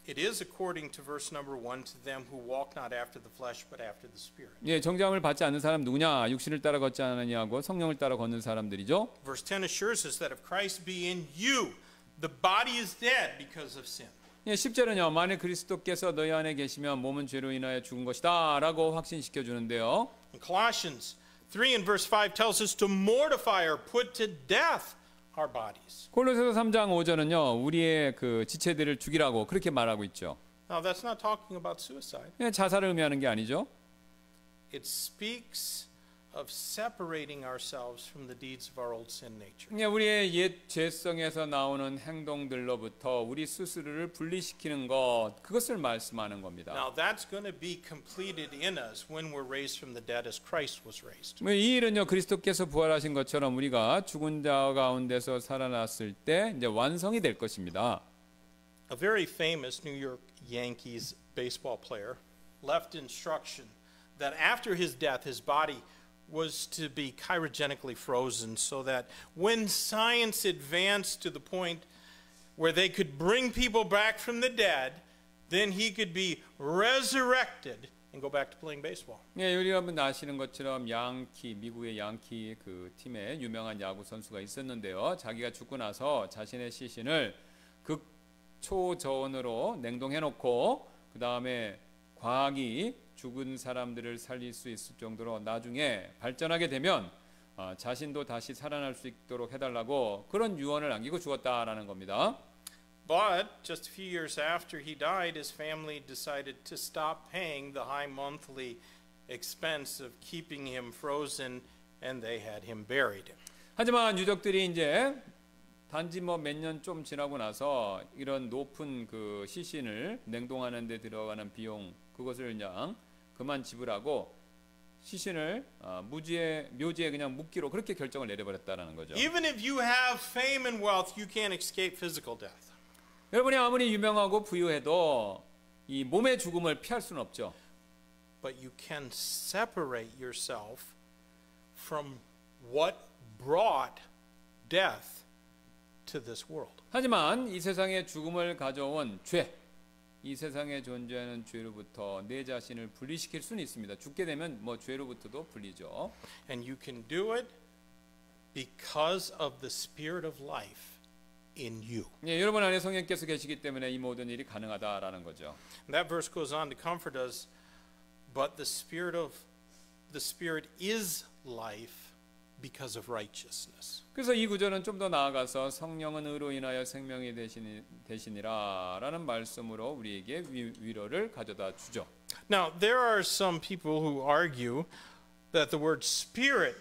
It is according to verse number 1 to them who walk not after the flesh but after the Spirit. 예, 정죄함을 받지 않는 사람 누구냐? 육신을 따라 걷지 않느냐고 성령을 따라 걷는 사람들이죠. Verse 10 assures us that if Christ be in you, the body is dead because of sin. 예, 10절은요. 만일 그리스도께서 너희 안에 계시면 몸은 죄로 인하여 죽은 것이다 라고 확신시켜 주는데요. And Colossians 3 and verse 5 tells us to mortify or put to death our bodies. 골로새서 3장 5절은요. 우리의 그 지체들을 죽이라고 그렇게 말하고 있죠. Now that's not talking about suicide. 예, 자살을 의미하는 게 아니죠. It speaks of separating ourselves from the deeds of our old sin nature. 예, 우리의 옛 죄성에서 나오는 행동들로부터 우리 스스로를 분리시키는 것, 그것을 말씀하는 겁니다. Now that's going to be completed in us when we're raised from the dead as Christ was raised. 이 일은요 그리스도께서 부활하신 것처럼 우리가 죽은 자 가운데서 살아났을 때 이제 완성이 될 것입니다. A very famous New York Yankees baseball player left instruction that after his death, his body was to be cryogenically frozen so that when science advanced to the point where they could bring people back from the dead, then he could be resurrected and go back to playing baseball. 예, 여러분 아시는 것처럼 미국의 양키 그 팀에 유명한 야구 선수가 있었는데요. 자기가 죽고 나서 자신의 시신을 극초저온으로 냉동해 놓고 그 다음에 과학이 죽은 사람들을 살릴 수 있을 정도로 나중에 발전하게 되면 자신도 다시 살아날 수 있도록 해달라고 그런 유언을 남기고 죽었다라는 겁니다. But just a few years after he died, his family decided to stop paying the high monthly expense of keeping him frozen, and they had him buried. 하지만 유족들이 이제 단지 뭐 몇 년 좀 지나고 나서 이런 높은 그 시신을 냉동하는 데 들어가는 비용 그것을 그냥 그만 지불하고 시신을 묘지에 그냥 묻기로 그렇게 결정을 내려버렸다는 거죠. Even if you have fame and wealth, you can't escape physical death. 여러분이 아무리 유명하고 부유해도 이 몸의 죽음을 피할 수는 없죠. But you can separate yourself from what brought death to this world. 하지만 이 세상에 죽음을 가져온 죄, 이 세상에 존재하는 죄로부터 내 자신을 분리시킬 수는 있습니다. 죽게 되면 뭐 죄로부터도 분리죠. And you can do it because of the spirit of life in you. 예, 여러분 안에 성령께서 계시기 때문에 이 모든 일이 가능하다라는 거죠. That verse goes on to comfort us, but the spirit is life because of righteousness. 그래서 이 구절은 좀 더 나아가서 성령은 의로 인하여 생명이 되시니라라는 말씀으로 우리에게 위로를 가져다 주죠. Now, there are some people who argue that the word spirit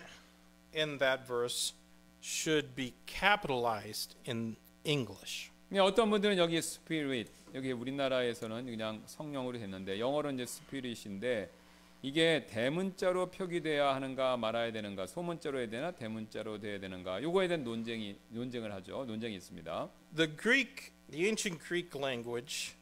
in that verse should be capitalized in English. 어떤 분들은 여기 spirit, 여기 우리나라에서는 그냥 성령으로 했는데 영어로는 이제 spirit인데 이게 대문자로 표기돼야 하는가 말아야 되는가, 소문자로 해야 되나 대문자로 돼야 되는가, 요거에 대한 논쟁을 하죠. 논쟁이 있습니다. The ancient Greek language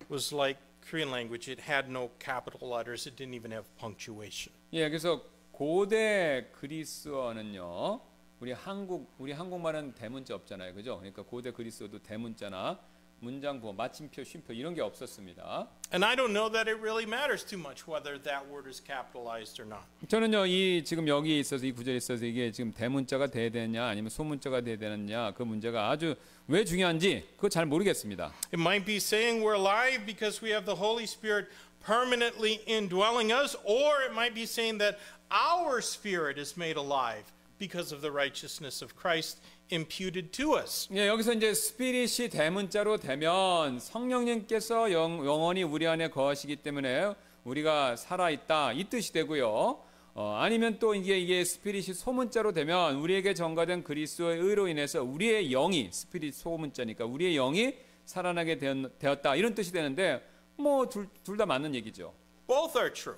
was like Korean language. It had no capital letters. It didn't even have punctuation. 예, 그래서 고대 그리스어는요, 우리 한국말은 대문자 없잖아요, 그죠? 그러니까 고대 그리스어도 대문자나 문장부, 마침표, 쉼표 이런 게 없었습니다. And I don't know that it really matters too much whether that word is capitalized or not. 저는요, 이 지금 여기 있어서 이 구절에 있어서 이게 지금 대문자가 돼야 되느냐 아니면 소문자가 돼야 되느냐 그 문제가 아주 왜 중요한지 그거 잘 모르겠습니다. It might be saying we're alive because we have the Holy Spirit permanently indwelling us, or it might be saying that our spirit is made alive because of the righteousness of Christ imputed to us. 예, 여기서 이제 스피릿이 대문자로 되면 성령님께서 영원히 우리 안에 거하시기 때문에 우리가 살아 있다 이 뜻이 되고요. 아니면 또 이게 스피릿이 소문자로 되면 우리에게 전가된 그리스도의 의로 인해서 우리의 영이 스피릿 소문자니까 우리의 영이 살아나게 되었다 이런 뜻이 되는데 뭐 둘 다 맞는 얘기죠. Both are true.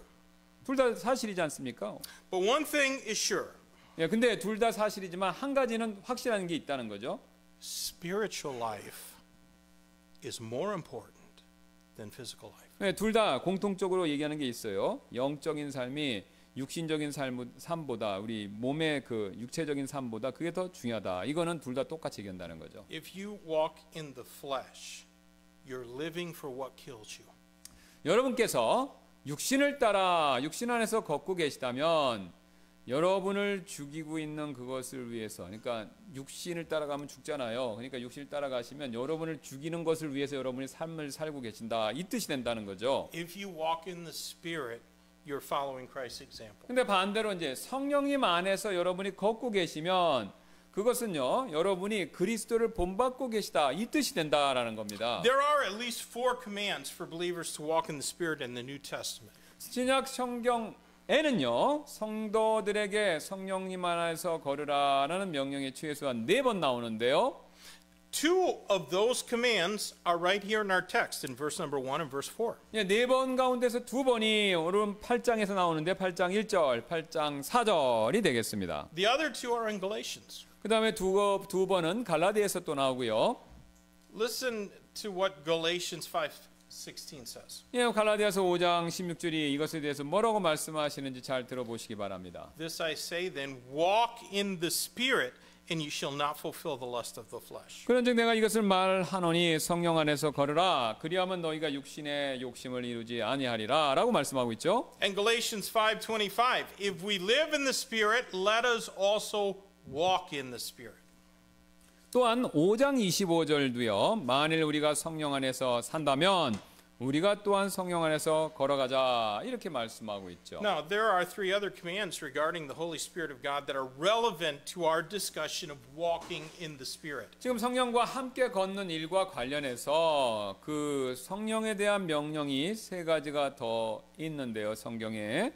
둘 다 사실이지 않습니까? But one thing is sure. 예, 근데 둘 다 사실이지만 한 가지는 확실한 게 있다는 거죠. Spiritual life is more important than physical life. 네, 둘 다 공통적으로 얘기하는 게 있어요. 영적인 삶이 육신적인 삶보다 우리 몸의 그 육체적인 삶보다 그게 더 중요하다. 이거는 둘 다 똑같이 얘기한다는 거죠. If you walk in the flesh, you're living for what kills you. 여러분께서 육신을 따라 육신 안에서 걷고 계시다면 여러분을 죽이고 있는 그것을 위해서, 그러니까 육신을 따라가면 죽잖아요. 그러니까 육신을 따라가시면 여러분을 죽이는 것을 위해서 여러분이 삶을 살고 계신다 이 뜻이 된다는 거죠. If you walk in the Spirit, you're following Christ's example. 근데 반대로 이제 성령님 안에서 여러분이 걷고 계시면 그것은요, 여러분이 그리스도를 본받고 계시다 이 뜻이 된다라는 겁니다. There are at least 4 commands for believers to walk in the Spirit in the New Testament. 신약 성경에는요, 성도들에게 성령님 안에서 걸으라라는 명령이 최소한 4번 나오는데요. 2 of those commands are right here in our text in verse number 1 and verse 4. 예, 4번 가운데서 2번이 오늘 8장에서 나오는데 8장 1절, 8장 4절이 되겠습니다. The other 2 are in Galatians. 그 다음에 두 번은 갈라디아에서 또 나오고요. Listen to what Galatians 5:16 says. 예, 갈라디아서 5장 16절이 이것에 대해서 뭐라고 말씀하시는지 잘 들어보시기 바랍니다. This I say then, walk in the Spirit, and you shall not fulfill the lust of the flesh. 그런즉 내가 이것을 말하노니 성령 안에서 걸으라 그리하면 너희가 육신의 욕심을 이루지 아니하리라 라고 말씀하고 있죠. And Galatians 5:25, if we live in the Spirit, let us also walk in the Spirit. 또한 5장 25절도요. 만일 우리가 성령 안에서 산다면 우리가 또한 성령 안에서 걸어가자 이렇게 말씀하고 있죠. Now, there are 3 other commands regarding the Holy Spirit of God that are relevant to our discussion of walking in the Spirit. 지금 성령과 함께 걷는 일과 관련해서 그 성령에 대한 명령이 3가지가 더 있는데요. 성경에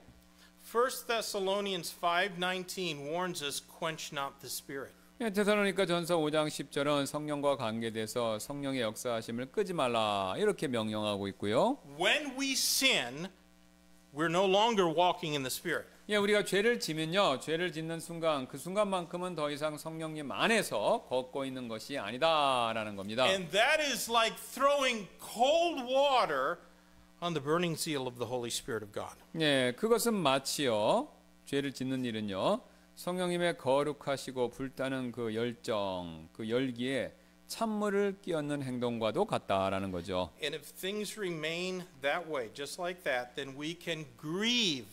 1 Thessalonians 5:19 warns us, quench not the Spirit. 데살로니가 전서 5장 10절은 성령과 관계돼서 성령의 역사하심을 끄지 말라 이렇게 명령하고 있고요. When we sin, we're no longer walking in the Spirit. 예, 우리가 죄를 지면요, 죄를 짓는 순간 그 순간만큼은 더 이상 성령님 안에서 걷고 있는 것이 아니다라는 겁니다. And that is like throwing cold water on the burning zeal of the Holy Spirit of God. 예, 그것은 마치요, 죄를 짓는 일은요, 성령님의 거룩하시고 불타는 그 열정, 그 열기에 찬물을 끼얹는 행동과도 같다라는 거죠. And if things remain that way, just like that, then we can grieve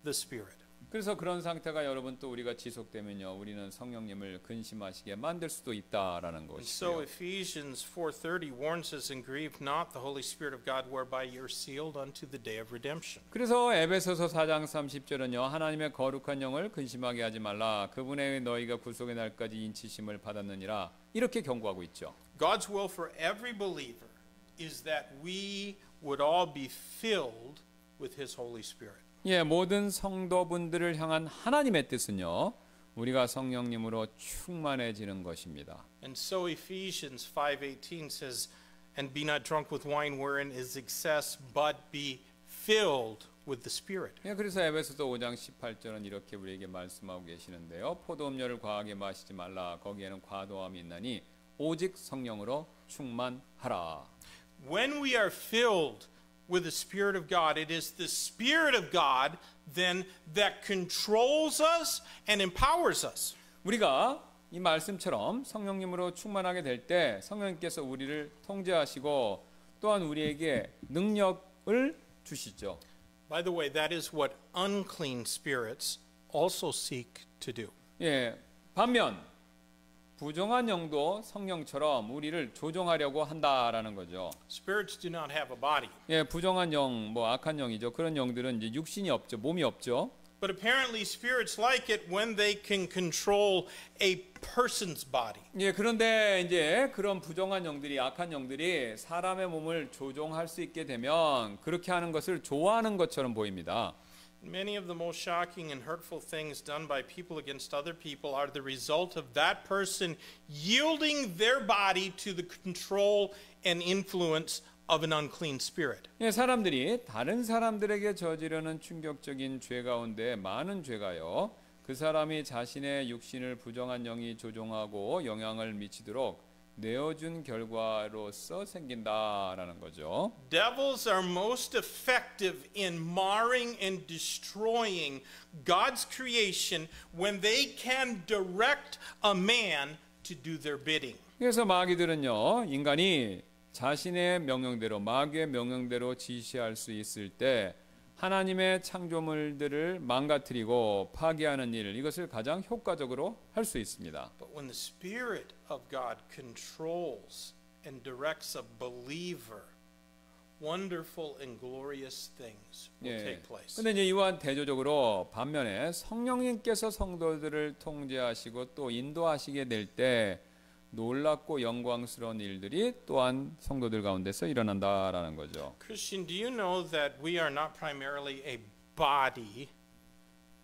the Spirit. 그래서 그런 상태가 여러분 또 우리가 지속되면요, 우리는 성령님을 근심하시게 만들 수도 있다라는 And so 것이죠. Ephesians 4:30 warns us, and grieve not the Holy Spirit of God, whereby you're sealed unto the day of redemption. 그래서 에베소서 4장 30절은요, 하나님의 거룩한 영을 근심하게 하지 말라. 그분의 너희가 구속의 날까지 인치심을 받았느니라. 이렇게 경고하고 있죠. God's will for every believer is that we would all be filled with His Holy Spirit. 예, 모든 성도분들을 향한 하나님의 뜻은요, 우리가 성령님으로 충만해지는 것입니다. And so Ephesians 5:18 says, and be not drunk with wine wherein is excess, but be filled with the Spirit. 예, 그래서 에베소서 5장 18절은 이렇게 우리에게 말씀하고 계시는데요. 포도음료를 과하게 마시지 말라. 거기에는 과도함이 있나니 오직 성령으로 충만하라. When we are filled with the Spirit of God, it is the Spirit of God then that controls us and empowers us. 우리가 이 말씀처럼 성령님으로 충만하게 될 때 성령님께서 우리를 통제하시고 또한 우리에게 능력을 주시죠. By the way, that is what unclean spirits also seek to do. 예, 반면 부정한 영도 성령처럼 우리를 조종하려고 한다라는 거죠. Spirits do not have a body. 예, 부정한 영, 뭐 악한 영이죠. 그런 영들은 이제 육신이 없죠, 몸이 없죠. But apparently spirits like it when they can control a person's body. 예, 그런데 이제 그런 부정한 영들이, 악한 영들이 사람의 몸을 조종할 수 있게 되면 그렇게 하는 것을 좋아하는 것처럼 보입니다. Many of the most shocking and hurtful things done by people against other people are the result of that person yielding their body to the control and influence of an unclean spirit. 예, 사람들이 다른 사람들에게 저지르는 충격적인 죄 가운데 많은 죄가요, 그 사람이 자신의 육신을 부정한 영이 조종하고 영향을 미치도록 내어준 결과로서 생긴다라는 거죠. Devils are most effective in marring and destroying God's creation when they can direct a man to do their bidding. 그래서 마귀들은요, 인간이 자신의 명령대로, 마귀의 명령대로 지시할 수 있을 때 하나님의 창조물들을 망가뜨리고 파괴하는 일, 이것을 가장 효과적으로 할 수 있습니다. But when the Spirit of God controls and directs a believer, wonderful and glorious things will take place. 그런데 이제 이와 대조적으로 반면에 성령님께서 성도들을 통제하시고 또 인도하시게 될 때 놀랍고 영광스러운 일들이 또한 성도들 가운데서 일어난다라는 거죠. Christian, do you know that we are not primarily a body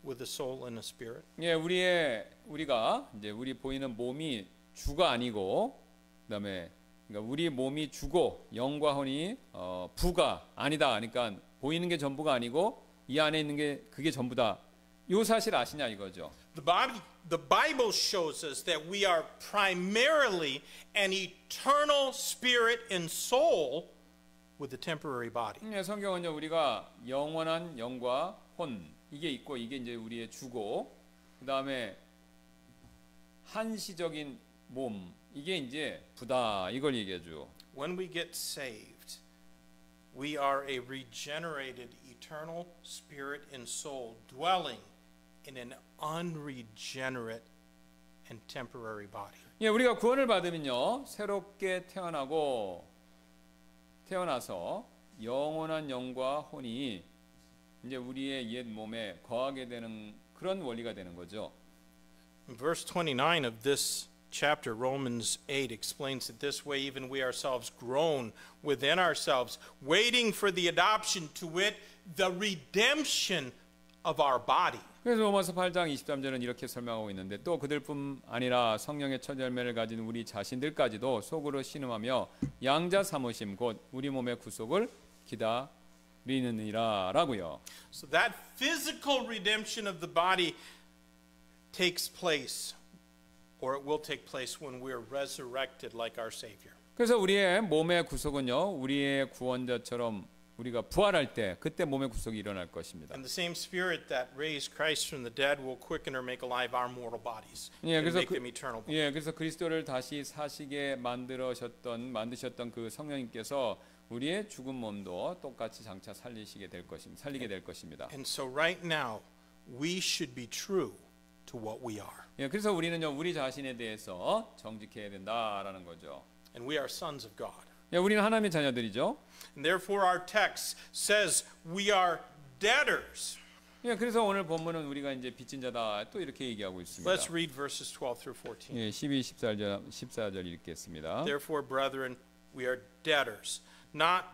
with a soul and a spirit? 예, 우리가 이제 우리 보이는 몸이 주가 아니고, 그다음에 그러니까 우리 몸이 주고 영과 혼이 부가 아니다. 그러니까 보이는 게 전부가 아니고 이 안에 있는 게 그게 전부다. 이 사실 아시냐 이거죠. The Bible shows us that we are primarily an eternal spirit and soul with a temporary body. 예, 성경은요, 우리가 영원한 영과 혼 이게 있고, 이게 이제 우리의 주고, 그다음에 한시적인 몸, 이게 이제 부다, 이걸 얘기해줘. When we get saved, we are a regenerated eternal spirit and soul dwelling in an unregenerate and temporary body. 예, 우리가 구원을 받으면요, 새롭게 태어나서 영원한 영과 혼이 이제 우리의 옛 몸에 거하게 되는 그런 원리가 되는 거죠. Verse 29 of this chapter, Romans 8, explains it this way: even we ourselves groan within ourselves, waiting for the adoption, to wit, the redemption of our body. 그래서 로마서 8장 23절은 이렇게 설명하고 있는데, 또 그들뿐 아니라 성령의 첫 열매를 가진 우리 자신들까지도 속으로 신음하며 양자 삼으심 곧 우리 몸의 구속을 기다리느니라라고요. So that physical redemption of the body takes place, or it will take place when we're resurrected like our Savior. 그래서 우리의 몸의 구속은요, 우리의 구원자처럼 우리가 부활할 때 그때 몸의 구속이 일어날 것입니다. And the same spirit that raised Christ from the dead will quicken or make alive our mortal bodies 예, and 그래서 make them eternal. 예, 그래서 그리스도를 다시 사시게 만드셨던 그 성령님께서 우리의 죽은 몸도 똑같이 장차 살리게 될 것입니다. And so right now we should be true to what we are. 예, 그래서 우리는요 우리 자신에 대해서 정직해야 된다라는 거죠. And we are sons of God. 예, 우리는 하나님의 자녀들이죠. And therefore our text says we are debtors. 예, 그래서 오늘 본문은 우리가 이제 빚진 자다 또 이렇게 얘기하고 있습니다. Let's read verses 12 through 14. 예, 12, 14절 읽겠습니다. Therefore, brethren, we are debtors, not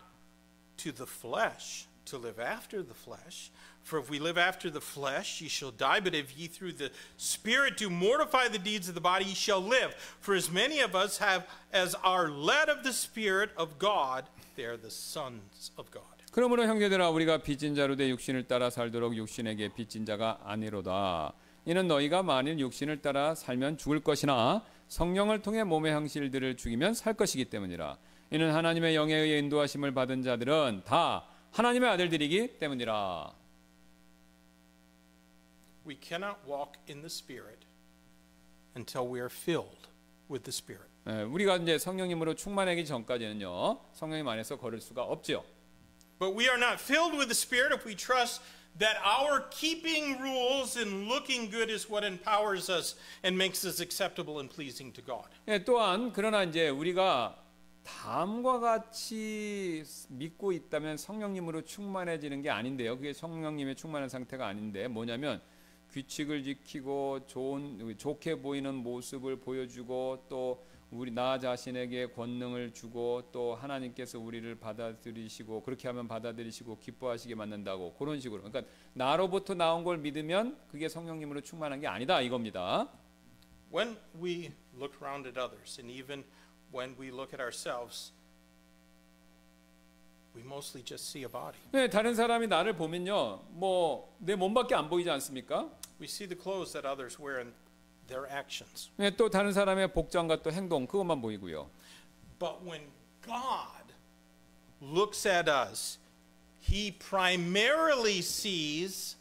to the flesh, to live after the flesh. For if we live after the flesh, ye shall die. But if ye through the Spirit do mortify the deeds of the body, ye shall live. For as many of us have as are led of the Spirit of God, they are the sons of God. 그러므로 형제들아 우리가 빚진 자로 돼 육신을 따라 살도록 육신에게 빚진 자가 아니로다. 이는 너희가 만일 육신을 따라 살면 죽을 것이나 성령을 통해 몸의 행실들을 죽이면 살 것이기 때문이라. 이는 하나님의 영에 의해 인도하심을 받은 자들은 다 하나님의 아들들이기 때문이라. We cannot walk in the Spirit until we are filled with the Spirit. 우리가 이제 성령님으로 충만하기 전까지는요 성령님 안에서 걸을 수가 없죠. But we are not filled with the Spirit if we trust that our keeping rules and looking good is what empowers us and makes us acceptable and pleasing to God. 예, 또한 그러나 이제 우리가 다음과 같이 믿고 있다면 성령님으로 충만해지는 게 아닌데요. 그게 성령님의 충만한 상태가 아닌데 뭐냐면 규칙을 지키고 좋게 보이는 모습을 보여주고 또 나 자신에게 권능을 주고 또 하나님께서 우리를 받아들이시고 그렇게 하면 받아들이시고 기뻐하시게 만든다고 그런 식으로 그러니까 나로부터 나온 걸 믿으면 그게 성령님으로 충만한 게 아니다 이겁니다. When we look around at others and even when we look at ourselves, we mostly just see a body. 네, 다른 사람이 나를 보면요, 뭐 내 몸밖에 안 보이지 않습니까? We see the clothes that others wear and their actions. 네, 또 다른 사람의 복장과 또 행동 그것만 보이고요. But when God looks at us, He primarily sees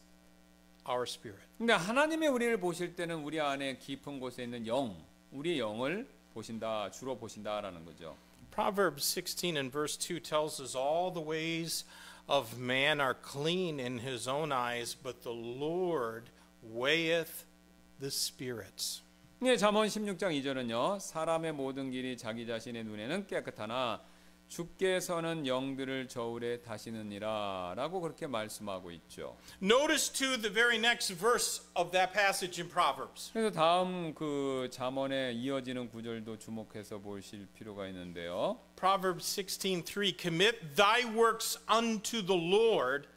our spirit. 근데 하나님의 우리를 보실 때는 우리 안에 깊은 곳에 있는 영, 우리의 영을 보신다, 주로 보신다라는 거죠. Proverbs 16 and verse 2 tells us all the ways of man are clean in his own eyes, but the Lord weigheth the spirits. 네, 잠언 16장 2절은요. 사람의 모든 길이 자기 자신의 눈에는 깨끗하나 주께서는 영들을 저울에 다시느니라 라고 그렇게 말씀하고 있죠. Notice too the very next verse of that passage in Proverbs. 그래서 다음 그 잠언에 이어지는 구절도 주목해서 보실 필요가 있는데요. Proverbs 16:3 Commit thy works unto the Lord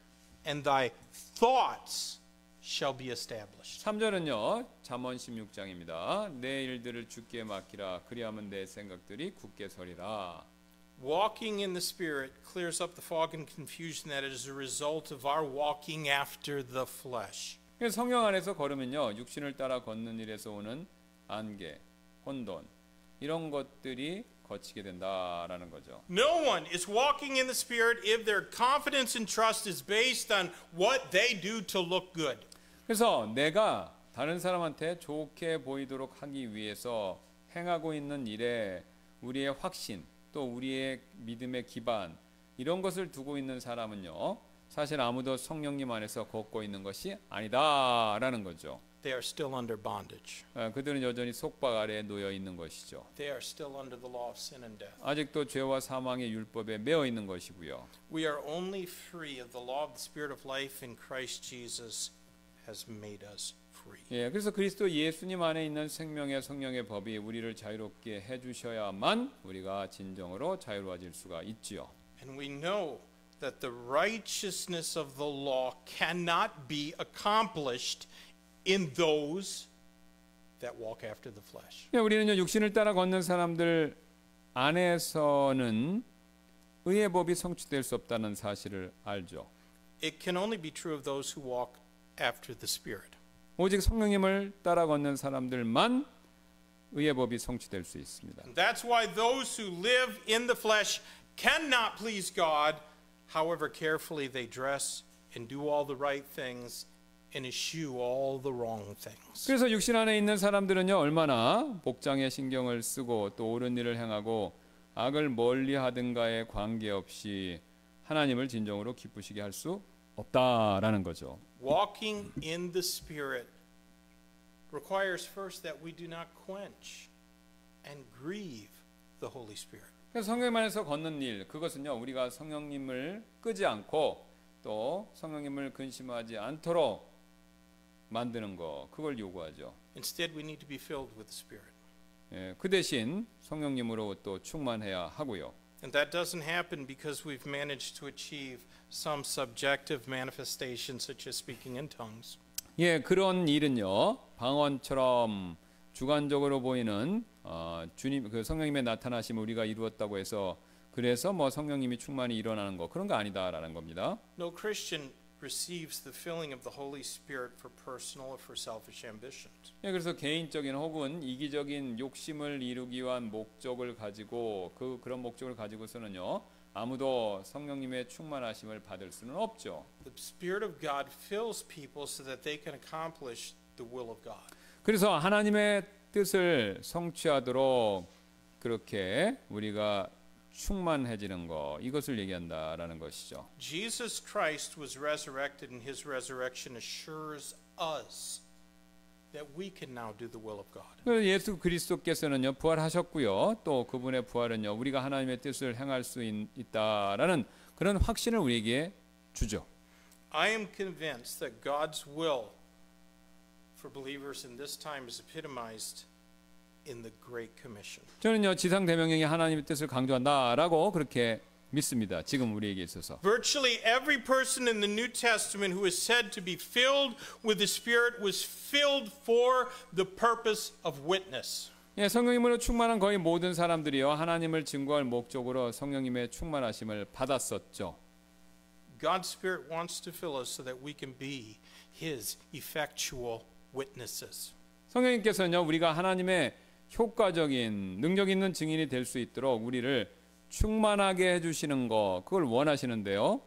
and thy thoughts shall be established. 3절은요. 잠언 16장입니다. 내 일들을 주께 맡기라 그리하면 내 생각들이 굳게 서리라. Walking in the Spirit clears up the fog and confusion that is a result of our walking after the flesh. 성령 안에서 걸으면요. 육신을 따라 걷는 일에서 오는 안개, 혼돈 이런 것들이 거치게 된다라는 거죠. No one is walking in the Spirit if their confidence and trust is based on what they do to look good. 그래서 내가 다른 사람한테 좋게 보이도록 하기 위해서 행하고 있는 일에 우리의 확신 또 우리의 믿음의 기반 이런 것을 두고 있는 사람은요 사실 아무도 성령님 안에서 걷고 있는 것이 아니다라는 거죠. They are still under bondage. 그들은 여전히 속박 아래에 놓여 있는 것이죠. They are still under the law of sin and death. 아직도 죄와 사망의 율법에 매어 있는 것이고요. We are only free of the law of the Spirit of life in Christ Jesus has made us free. 예, 그래서 그리스도 예수님 안에 있는 생명의 성령의 법이 우리를 자유롭게 해주셔야만 우리가 진정으로 자유로워질 수가 있지요. And we know that the righteousness of the law cannot be accomplished in those that walk after the flesh. 예, 우리는요 육신을 따라 걷는 사람들 안에서는 의의 법이 성취될 수 없다는 사실을 알죠. It can only be true of those who walk after the Spirit. 오직 성령님을 따라 걷는 사람들만 의의 법이 성취될 수 있습니다. And that's why those who live in the flesh cannot please God however carefully they dress and do all the right things and eschew all the wrong things. 그래서 육신 안에 있는 사람들은요 얼마나 복장에 신경을 쓰고 또 옳은 일을 행하고 악을 멀리하든가에 관계없이 하나님을 진정으로 기쁘시게 할 수 없다라는 거죠. Walking in the Spirit requires first that we do not quench and grieve the Holy Spirit. 그래서 성령 안에서 걷는 일 그것은요 우리가 성령님을 끄지 않고 또 성령님을 근심하지 않도록 만드는 거 그걸 요구하죠. Instead, we need to be filled with the Spirit. 예, 그 대신 성령님으로 또 충만해야 하고요. And that doesn't happen because we've managed to achieve some subjective manifestation such as speaking in tongues. 예, 그런 일은요 방언처럼 주관적으로 보이는 주님 그 성령님의 나타나심을 우리가 이루었다고 해서 그래서 뭐 성령님이 충만히 일어나는 거 그런 거 아니다라는 겁니다. No Christian receives the filling of the Holy Spirit for personal or for selfish ambitions. 예, 그래서 개인적인 혹은 이기적인 욕심을 이루기 위한 목적을 가지고 그런 목적을 가지고서는요 아무도 성령님의 충만하심을 받을 수는 없죠. The Spirit of God fills people so that they can accomplish the will of God. 그래서 하나님의 뜻을 성취하도록 그렇게 우리가 충만해지는 거 이것을 얘기한다라는 것이죠. Jesus Christ was resurrected and his resurrection assures us that we can now do the will of God. 예수 그리스도께서는요 부활하셨고요. 또 그분의 부활은요 우리가 하나님의 뜻을 행할 수 있다라는 그런 확신을 우리에게 주죠. I am convinced that God's will for believers in this time is epitomized in the Great Commission. 저는요 지상 대명령이 하나님의 뜻을 강조한다라고 그렇게 믿습니다. 지금 우리에게 있어서. Virtually every person in the New Testament who is said to be filled with the Spirit was filled for the purpose of witness. 예, 성령님으로 충만한 거의 모든 사람들이요 하나님을 증거할 목적으로 성령님의 충만하심을 받았었죠. God's Spirit wants to fill us so that we can be His effectual witnesses. 성령님께서는요 우리가 하나님의 효과적인 능력 있는 증인이 될 수 있도록 우리를 충만하게 해주시는 거 그걸 원하시는데요.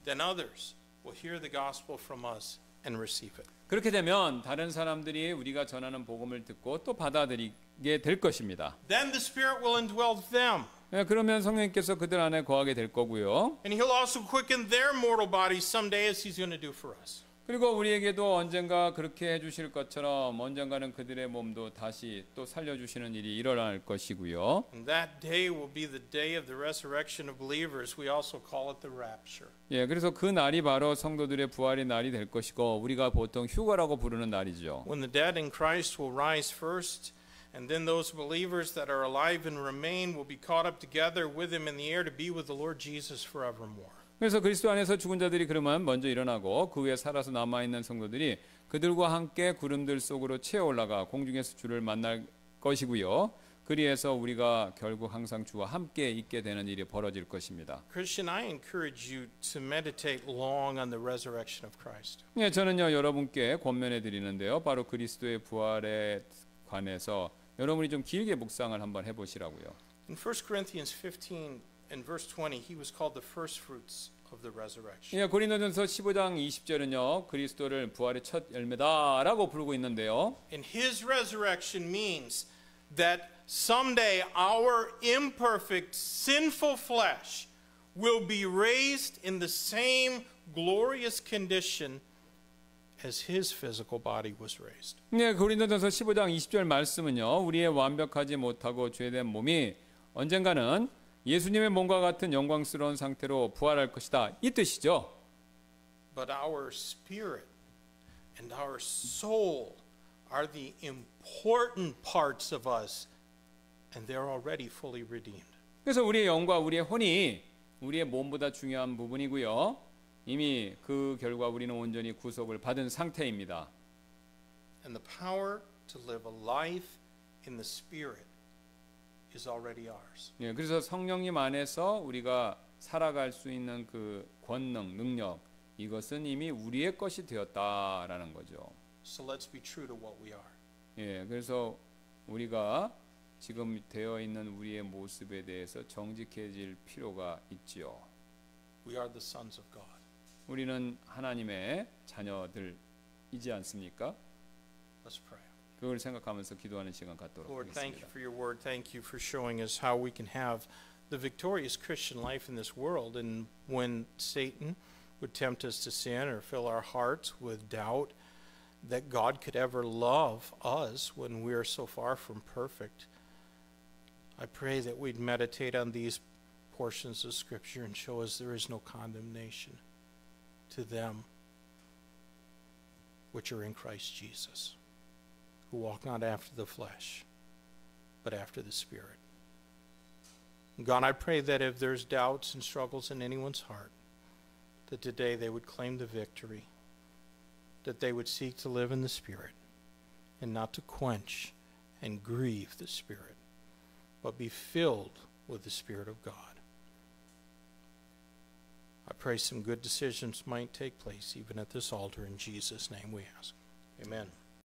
Then others will hear the gospel from us and receive it. 그렇게 되면 다른 사람들이 우리가 전하는 복음을 듣고 또 받아들이게 될 것입니다. Then the Spirit will indwell them. 예, 그러면 성령님께서 그들 안에 거하게 될 거고요. And He'll also quicken their mortal bodies someday as He's going to do for us. 그리고 우리에게도 언젠가 그렇게 해주실 것처럼 언젠가는 그들의 몸도 다시 또 살려주시는 일이 일어날 것이고요. And that day will be the day of the resurrection of believers. We also call it the rapture. 예, 그래서 그 날이 바로 성도들의 부활의 날이 될 것이고 우리가 보통 휴가라고 부르는 날이죠. When the dead in Christ will rise first, and then those believers that are alive and remain will be caught up together with Him in the air to be with the Lord Jesus forevermore. 그래서 그리스도 안에서 죽은 자들이 그러면 먼저 일어나고 그 후에 살아서 남아있는 성도들이 그들과 함께 구름들 속으로 채어 올라가 공중에서 주를 만날 것이고요. 그리해서 우리가 결국 항상 주와 함께 있게 되는 일이 벌어질 것입니다. Christian, I encourage you to meditate long on the resurrection of Christ. 예, 저는요 여러분께 권면해 드리는데요. 바로 그리스도의 부활에 관해서 여러분이 좀 길게 묵상을 한번 해보시라고요. In 1 Corinthians 15 and verse 20, he was called the first fruits of the resurrection. 예, 고린도전서 15장 20절은요. 그리스도를 부활의 첫 열매다라고 부르고 있는데요. And his resurrection means that someday our imperfect, sinful flesh will be raised in the same glorious condition as his physical body was raised. 네, 고린도전서 15장 20절 말씀은요. 우리의 완벽하지 못하고 죄된 몸이 언젠가는 예수님의 몸과 같은 영광스러운 상태로 부활할 것이다. 이 뜻이죠. But our spirit and our soul are the important parts of us, and they're already fully redeemed. 그래서 우리의 영과 우리의 혼이 우리의 몸보다 중요한 부분이고요. 이미 그 결과 우리는 온전히 구속을 받은 상태입니다. And the power to live a life in the Spirit is already ours. 예, 그래서 성령님 안에서 우리가 살아갈 수 있는 그 권능, 능력 이것은 이미 우리의 것이 되었다라는 거죠. So let's be true to what we are. 예, 그래서 우리가 지금 되어 있는 우리의 모습에 대해서 정직해질 필요가 있지요. We are the sons of God. 우리는 하나님의 자녀들이지 않습니까? Let's pray. 그걸 생각하면서 기도하는 시간 갖도록 Lord, thank you 하겠습니다. for your word. Thank you for showing us how we can have the victorious Christian life in this world. And when Satan would tempt us to sin or fill our hearts with doubt that God could ever love us when we are so far from perfect, I pray that we'd meditate on these portions of Scripture and show us there is no condemnation to them which are in Christ Jesus, who walk not after the flesh, but after the Spirit. God, I pray that if there's doubts and struggles in anyone's heart, that today they would claim the victory, that they would seek to live in the Spirit and not to quench and grieve the Spirit, but be filled with the Spirit of God. I pray some good decisions might take place even at this altar. In Jesus' name we ask. Amen.